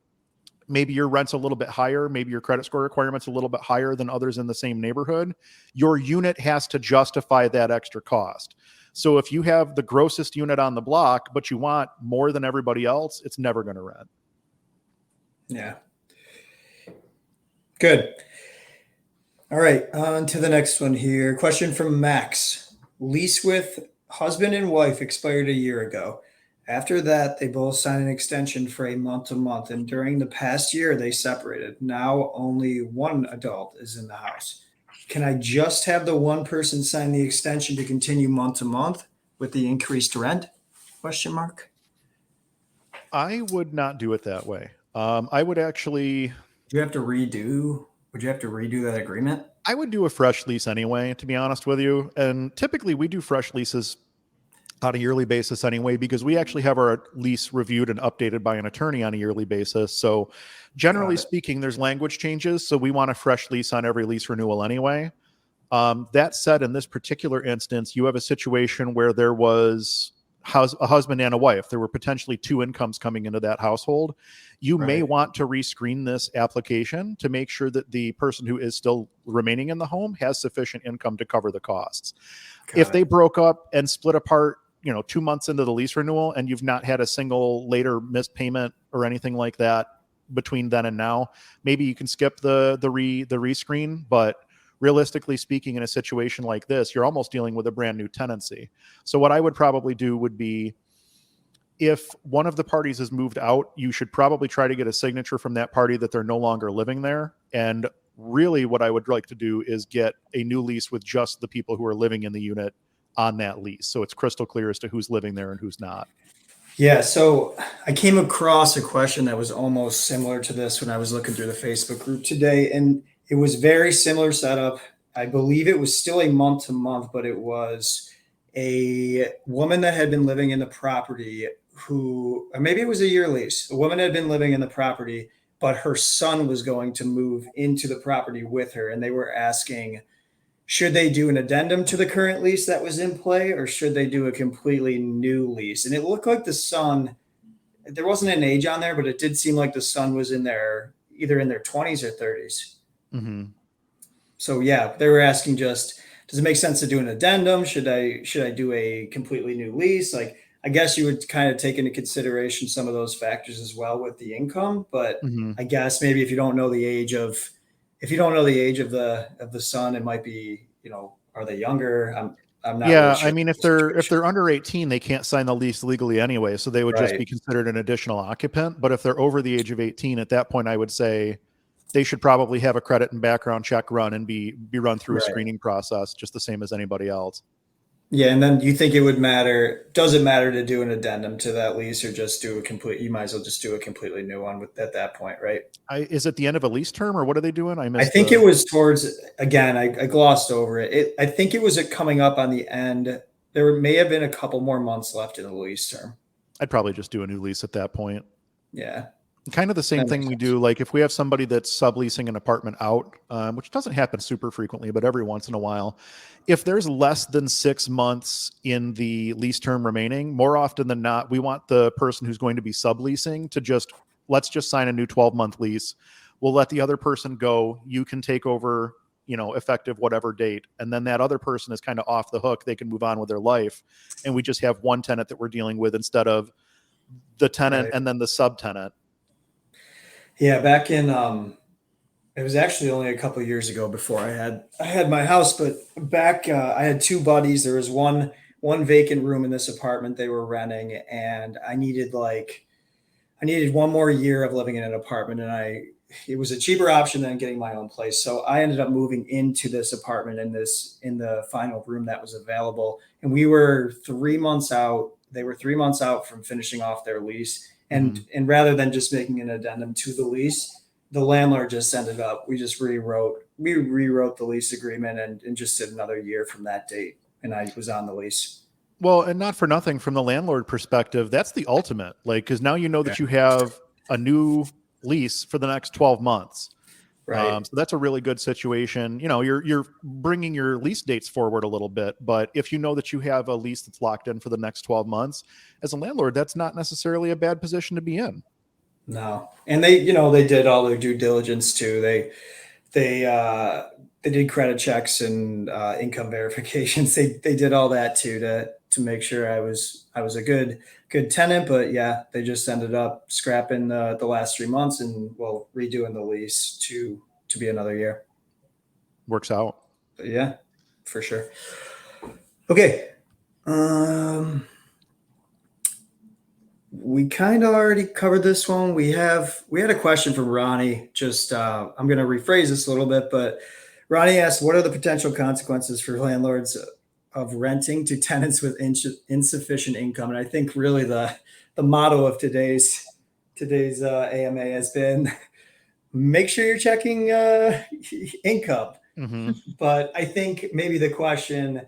maybe your rent's a little bit higher, maybe your credit score requirement's a little bit higher than others in the same neighborhood, your unit has to justify that extra cost. So if you have the grossest unit on the block, but you want more than everybody else, it's never going to rent. Yeah. Good. All right, on to the next one here. Question from Max. Lease with husband and wife expired a year ago. After that, they both signed an extension for a month-to-month, and during the past year, they separated. Now only one adult is in the house. Can I just have the one person sign the extension to continue month-to-month with the increased rent? Question mark. I would not do it that way. I would actually... Would you have to redo that agreement? I would do a fresh lease anyway, to be honest with you. And typically we do fresh leases on a yearly basis anyway, because we actually have our lease reviewed and updated by an attorney on a yearly basis. So generally speaking, there's language changes. So we want a fresh lease on every lease renewal anyway. That said, in this particular instance, you have a situation where there was a husband and a wife. There were potentially two incomes coming into that household. You may want to rescreen this application to make sure that the person who is still remaining in the home has sufficient income to cover the costs. If they broke up and split apart, 2 months into the lease renewal, and you've not had a single later missed payment or anything like that between then and now, maybe you can skip the rescreen. But realistically speaking, in a situation like this, you're almost dealing with a brand new tenancy. So what I would probably do would be, if one of the parties has moved out, you should probably try to get a signature from that party that they're no longer living there. And really what I would like to do is get a new lease with just the people who are living in the unit on that lease, so it's crystal clear as to who's living there and who's not. Yeah, so I came across a question that was almost similar to this when I was looking through the Facebook group today, and it was very similar setup. I believe it was still a month-to-month, but it was a woman that had been living in the property or maybe it was a year lease. A woman had been living in the property, but her son was going to move into the property with her, and they were asking, should they do an addendum to the current lease that was in play, or should they do a completely new lease? And it looked like the son, there wasn't an age on there, but it did seem like the son was either in their 20s or 30s. Mm-hmm. So yeah, they were asking does it make sense to do an addendum? Should I do a completely new lease? Like, I guess you would kind of take into consideration some of those factors as well with the income, but I guess maybe if you don't know the age of the son, it might be, are they younger? I'm not. Yeah, really sure. I mean, if they're under 18, they can't sign the lease legally anyway, so they would just be considered an additional occupant. But if they're over the age of 18, at that point, I would say they should probably have a credit and background check run and be run through a screening process, just the same as anybody else. Yeah, and then you think it would matter? Does it matter to do an addendum to that lease, or just do you might as well just do a completely new one at that point, right? Is it the end of a lease term, or what are they doing? I think it was towards, again, I glossed over it. I think it was coming up on the end there may have been a couple more months left in the lease term. I'd probably just do a new lease at that point. Yeah. Kind of the same thing we do. Like if we have somebody that's subleasing an apartment out, which doesn't happen super frequently, but every once in a while, if there's less than 6 months in the lease term remaining, more often than not, we want the person who's going to be subleasing to let's just sign a new 12-month lease. We'll let the other person go. You can take over, effective whatever date. And then that other person is kind of off the hook. They can move on with their life. And we just have one tenant that we're dealing with instead of the tenant and then the subtenant. Yeah, back in it was actually only a couple of years ago before I had my house, but back I had two buddies. There was one vacant room in this apartment they were renting, and I needed one more year of living in an apartment, and it was a cheaper option than getting my own place. So I ended up moving into this apartment in the final room that was available, and we were 3 months out. They were 3 months out from finishing off their lease. And rather than just making an addendum to the lease, the landlord just ended up, we rewrote the lease agreement and just did another year from that date. And I was on the lease. Well, and not for nothing, from the landlord perspective, that's the ultimate. Like, because now you know that you have a new lease for the next 12 months. Right. So that's a really good situation. You're bringing your lease dates forward a little bit, but if you know that you have a lease that's locked in for the next 12 months, as a landlord, that's not necessarily a bad position to be in. No. And they did all their due diligence too. They did credit checks and income verifications. They did all that too to make sure I was a good tenant. But yeah, they just ended up scrapping the last 3 months and redoing the lease to be another year. Works out. But yeah, for sure. Okay. We kind of already covered this one. We had a question from Ronnie. Just I'm going to rephrase this a little bit, but Ronnie asked, what are the potential consequences for landlords of renting to tenants with insufficient income? And I think really the motto of today's AMA has been, make sure you're checking income. Mm-hmm. But I think maybe the question,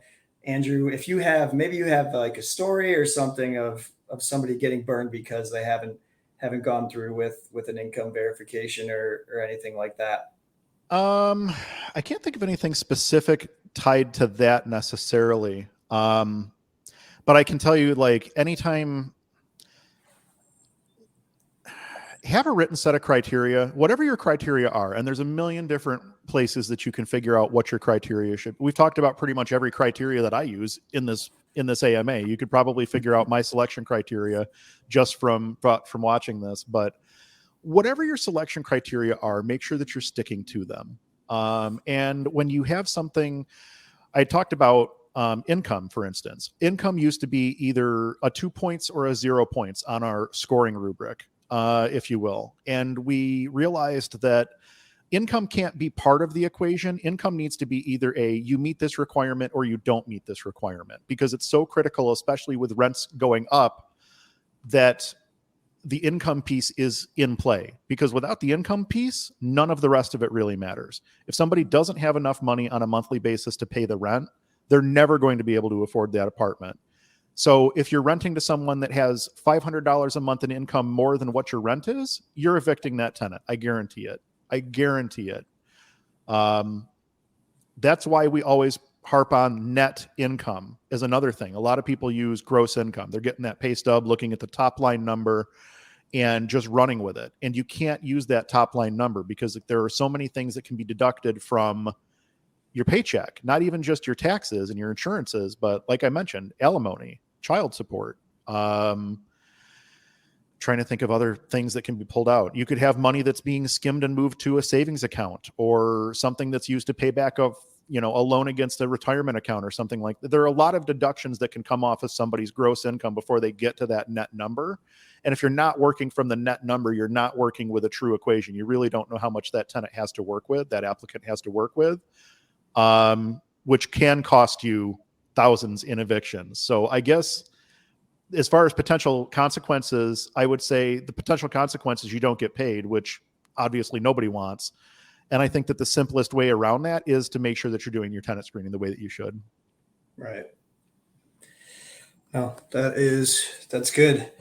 Andrew, if you have like a story or something of somebody getting burned because they haven't gone through with an income verification or anything like that. I can't think of anything specific tied to that necessarily. But I can tell you, like, anytime, have a written set of criteria, whatever your criteria are. And there's a million different places that you can figure out what your criteria should be. We've talked about pretty much every criteria that I use in this AMA. You could probably figure out my selection criteria just from watching this, but whatever your selection criteria are, make sure that you're sticking to them. And when you have something, I talked about income, for instance. Income used to be either a 2 points or a 0 points on our scoring rubric, if you will. And we realized that income can't be part of the equation. Income needs to be either you meet this requirement or you don't meet this requirement, because it's so critical, especially with rents going up, that the income piece is in play. Because without the income piece, none of the rest of it really matters. If somebody doesn't have enough money on a monthly basis to pay the rent, they're never going to be able to afford that apartment. So if you're renting to someone that has $500 a month in income more than what your rent is, you're evicting that tenant. I guarantee it. That's why we always harp on net income as another thing. A lot of people use gross income. They're getting that pay stub, looking at the top line number and just running with it. And you can't use that top line number because there are so many things that can be deducted from your paycheck, not even just your taxes and your insurances, but like I mentioned, alimony, child support, trying to think of other things that can be pulled out. You could have money that's being skimmed and moved to a savings account, or something that's used to pay back a loan against a retirement account or something like that. There are a lot of deductions that can come off of somebody's gross income before they get to that net number. And if you're not working from the net number, you're not working with a true equation. You really don't know how much that tenant has to work with, that applicant has to work with, which can cost you thousands in evictions. So I guess as far as potential consequences, I would say the potential consequences, you don't get paid, which obviously nobody wants. And I think that the simplest way around that is to make sure that you're doing your tenant screening the way that you should. Right. No, that's good.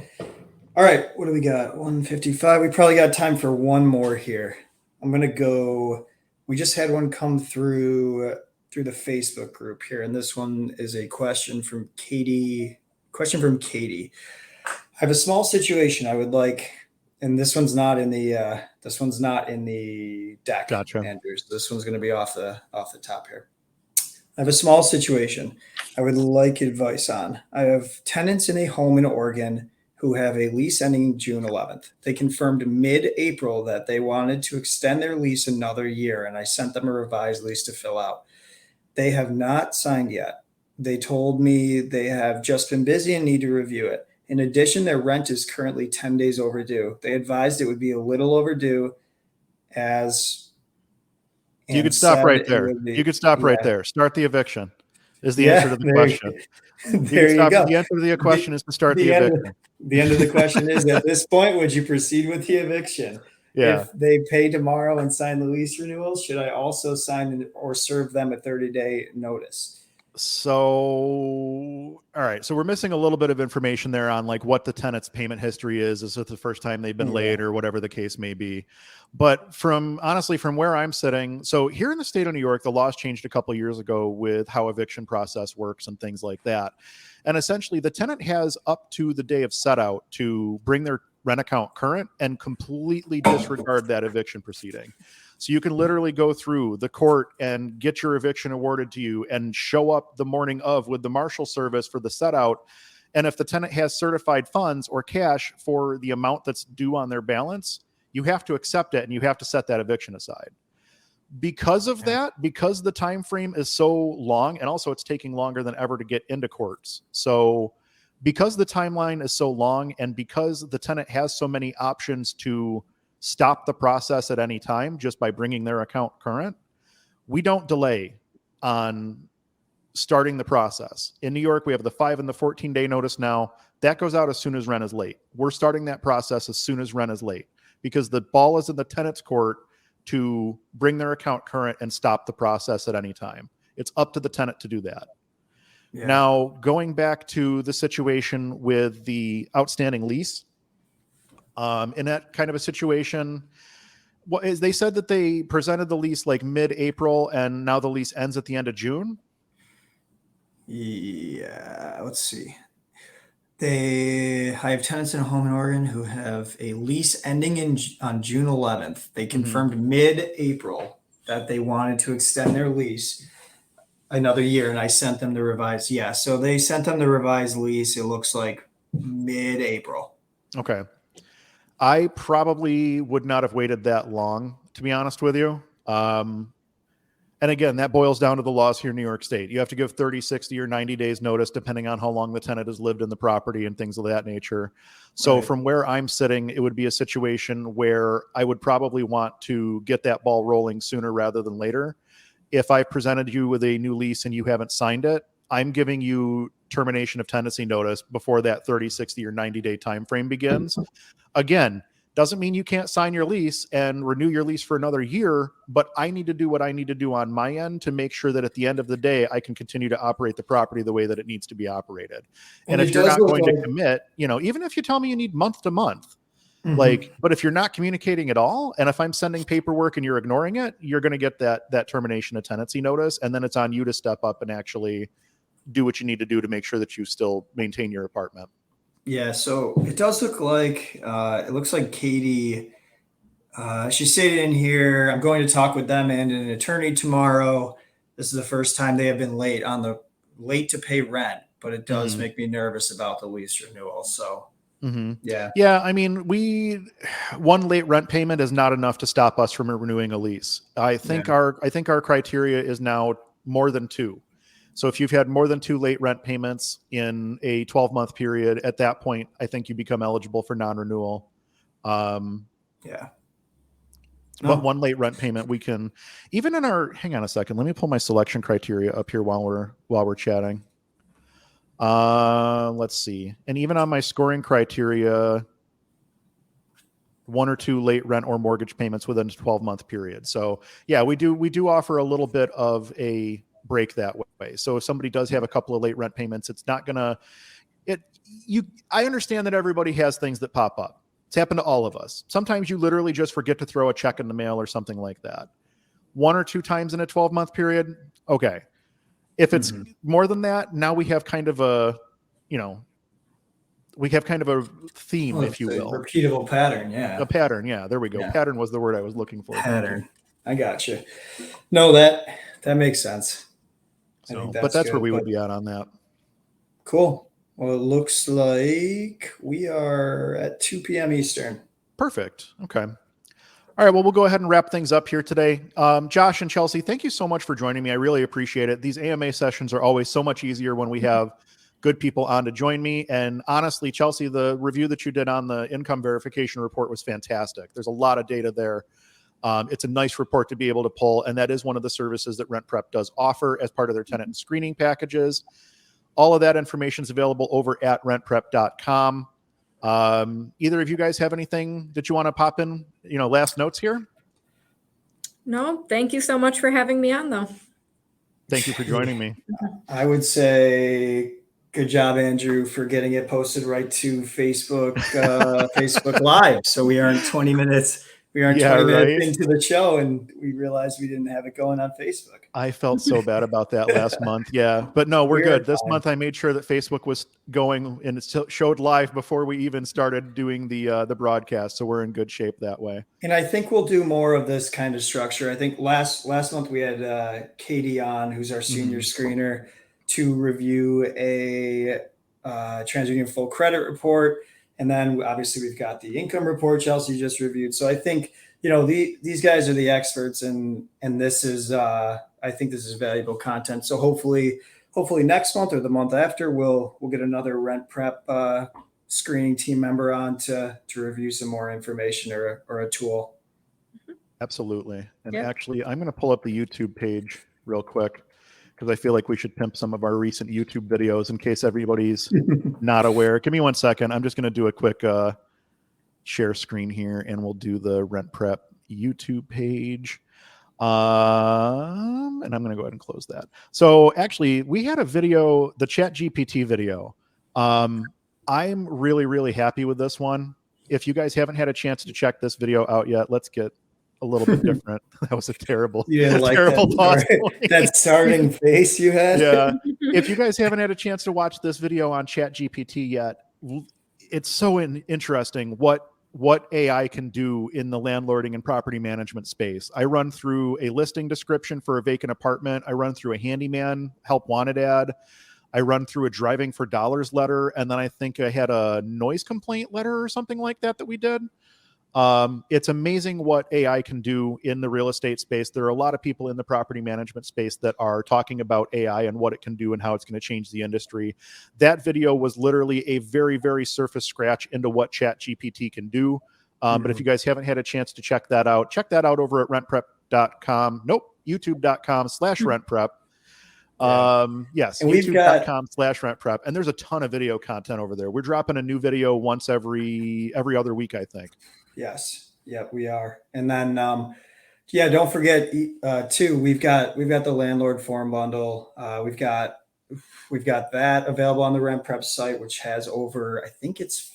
All right, what do we got? 155. We probably got time for one more here. I'm gonna go. We just had one come through the Facebook group here, and this one is a question from Katie. I have a small situation I would like, and this one's not in the deck, Gotcha. Andrews. This one's going to be off the top here. I have a small situation I would like advice on. I have tenants in a home in Oregon who have a lease ending June 11th. They confirmed mid-April that they wanted to extend their lease another year, and I sent them a revised lease to fill out. They have not signed yet. They told me they have just been busy and need to review it. In addition, their rent is currently 10 days overdue. They advised it would be a little overdue you could stop right there. You could stop right there. Start the eviction is the answer to the question. There you go. The answer to the question is to start the eviction. The end of the question is, at this point, would you proceed with the eviction? Yeah. If they pay tomorrow and sign the lease renewal, should I also sign or serve them a 30-day notice? So, all right. So we're missing a little bit of information there on like what the tenant's payment history is. Is it the first time they've been late or whatever the case may be? But honestly, from where I'm sitting, so here in the state of New York, the laws changed a couple of years ago with how eviction process works and things like that. And essentially the tenant has up to the day of set out to bring their rent account current and completely disregard that eviction proceeding. So you can literally go through the court and get your eviction awarded to you and show up the morning of with the marshal service for the set out. And if the tenant has certified funds or cash for the amount that's due on their balance, you have to accept it and you have to set that eviction aside. Because of that, because the time frame is so long, and also it's taking longer than ever to get into courts. So because the timeline is so long and because the tenant has so many options to stop the process at any time just by bringing their account current, we don't delay on starting the process. In New York, we have the 5 and the 14-day notice now. That goes out as soon as rent is late. We're starting that process as soon as rent is late because the ball is in the tenant's court to bring their account current and stop the process at any time. It's up to the tenant to do that. Yeah. Now, going back to the situation with the outstanding lease, in that kind of a situation, they said that they presented the lease like mid-April and now the lease ends at the end of June. Yeah, let's see. I have tenants in a home in Oregon who have a lease ending on June 11th. They confirmed mid-April that they wanted to extend their lease another year, and I sent them the revised. Yeah, so they sent them the revised lease. It looks like mid-April. Okay. I probably would not have waited that long, to be honest with you. And again, that boils down to the laws here in New York State. You have to give 30, 60, or 90 days notice, depending on how long the tenant has lived in the property and things of that nature. So from where I'm sitting, it would be a situation where I would probably want to get that ball rolling sooner rather than later. If I presented you with a new lease and you haven't signed it, I'm giving you termination of tenancy notice before that 30, 60, or 90-day time frame begins. Again, doesn't mean you can't sign your lease and renew your lease for another year, but I need to do what I need to do on my end to make sure that at the end of the day, I can continue to operate the property the way that it needs to be operated. And if you're not going to commit, even if you tell me you need month to month, but if you're not communicating at all, and if I'm sending paperwork and you're ignoring it, you're going to get that termination of tenancy notice. And then it's on you to step up and actually do what you need to do to make sure that you still maintain your apartment. Yeah, so it does look like Katie, she stated in here, I'm going to talk with them and an attorney tomorrow. This is the first time they have been late to pay rent, but it does make me nervous about the lease renewal. So yeah. I mean, one late rent payment is not enough to stop us from renewing a lease. I think our criteria is now more than 2. So if you've had more than 2 late rent payments in a 12-month period, at that point, I think you become eligible for non-renewal. But one late rent payment, we can, even in our, hang on a second, let me pull my selection criteria up here while we're chatting. Let's see. And even on my scoring criteria, 1 or 2 late rent or mortgage payments within a 12-month period. So yeah, we do offer a little bit of a break that way. So if somebody does have a couple of late rent payments, it's not going to, I understand that everybody has things that pop up. It's happened to all of us. Sometimes you literally just forget to throw a check in the mail or something like that. 1 or 2 times in a 12-month period, okay. If it's more than that, now we have kind of a, theme, if you will. Repeatable pattern, yeah. A pattern, yeah. There we go. Yeah. Pattern was the word I was looking for. Pattern. I got you. No, that makes sense. But that's where we would be at on that. Cool. Well, it looks like we are at 2 p.m. Eastern. Perfect. Okay. All right. Well, we'll go ahead and wrap things up here today. Josh and Chelsea, thank you so much for joining me. I really appreciate it. These AMA sessions are always so much easier when we have good people on to join me. And honestly, Chelsea, the review that you did on the income verification report was fantastic. There's a lot of data there. It's a nice report to be able to pull. And that is one of the services that RentPrep does offer as part of their tenant and screening packages. All of that information is available over at rentprep.com. Either of you guys have anything that you want to pop in, last notes here? No, thank you so much for having me on, though. Thank you for joining me. I would say good job, Andrew, for getting it posted right to Facebook, Facebook Live. So we aren't 20 minutes. We aren't 20 minutes into the show, and we realized we didn't have it going on Facebook. I felt so bad about that last month. Yeah, but no, we're good. This month I made sure that Facebook was going, and it showed live before we even started doing the broadcast. So we're in good shape that way. And I think we'll do more of this kind of structure. I think last month we had Katie on, who's our senior screener, to review a TransUnion full credit report. And then obviously we've got the income report Chelsea just reviewed. So I think, these guys are the experts, and this is, I think this is valuable content. So hopefully next month or the month after, we'll get another RentPrep screening team member on to review some more information or a tool. Absolutely. And actually, I'm going to pull up the YouTube page real quick, because I feel like we should pimp some of our recent YouTube videos in case everybody's not aware. Give me 1 second. I'm just going to do a quick share screen here, and we'll do the RentPrep YouTube page. And I'm going to go ahead and close that. So actually, we had a video, the ChatGPT video. I'm really, really happy with this one. If you guys haven't had a chance to check this video out yet, let's get a little bit different. That was a terrible, terrible pause. That starting face you had. Yeah. If you guys haven't had a chance to watch this video on ChatGPT yet, it's so interesting what AI can do in the landlording and property management space. I run through a listing description for a vacant apartment. I run through a handyman help wanted ad. I run through a driving for dollars letter. And then I think I had a noise complaint letter or something like that we did. It's amazing what AI can do in the real estate space. There are a lot of people in the property management space that are talking about AI and what it can do and how it's going to change the industry. That video was literally a very, very surface scratch into what ChatGPT can do. But if you guys haven't had a chance to check that out over at rentprep.com. Nope, youtube.com/rentprep. Yes, youtube.com/rentprep. And there's a ton of video content over there. We're dropping a new video once every other week, I think. Yes. Yeah, we are. And then, don't forget too, we've got the landlord form bundle. We've got that available on the RentPrep site, which has over, I think it's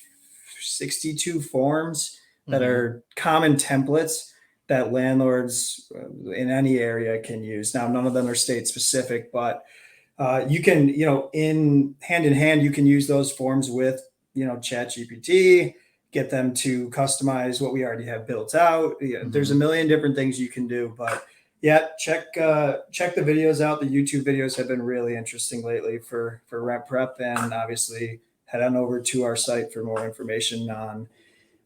62 forms that are common templates that landlords in any area can use. Now, none of them are state specific, but you can, in hand, you can use those forms with, ChatGPT, get them to customize what we already have built out. There's a million different things you can do, but check the videos out. The YouTube videos have been really interesting lately for RentPrep, and obviously head on over to our site for more information on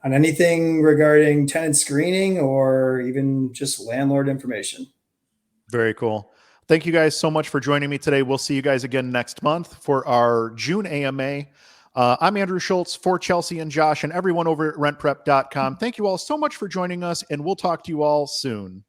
anything regarding tenant screening or even just landlord information. Very cool. Thank you guys so much for joining me today. We'll see you guys again next month for our June AMA. I'm Andrew Schultz for Chelsea and Josh and everyone over at rentprep.com. Thank you all so much for joining us, and we'll talk to you all soon.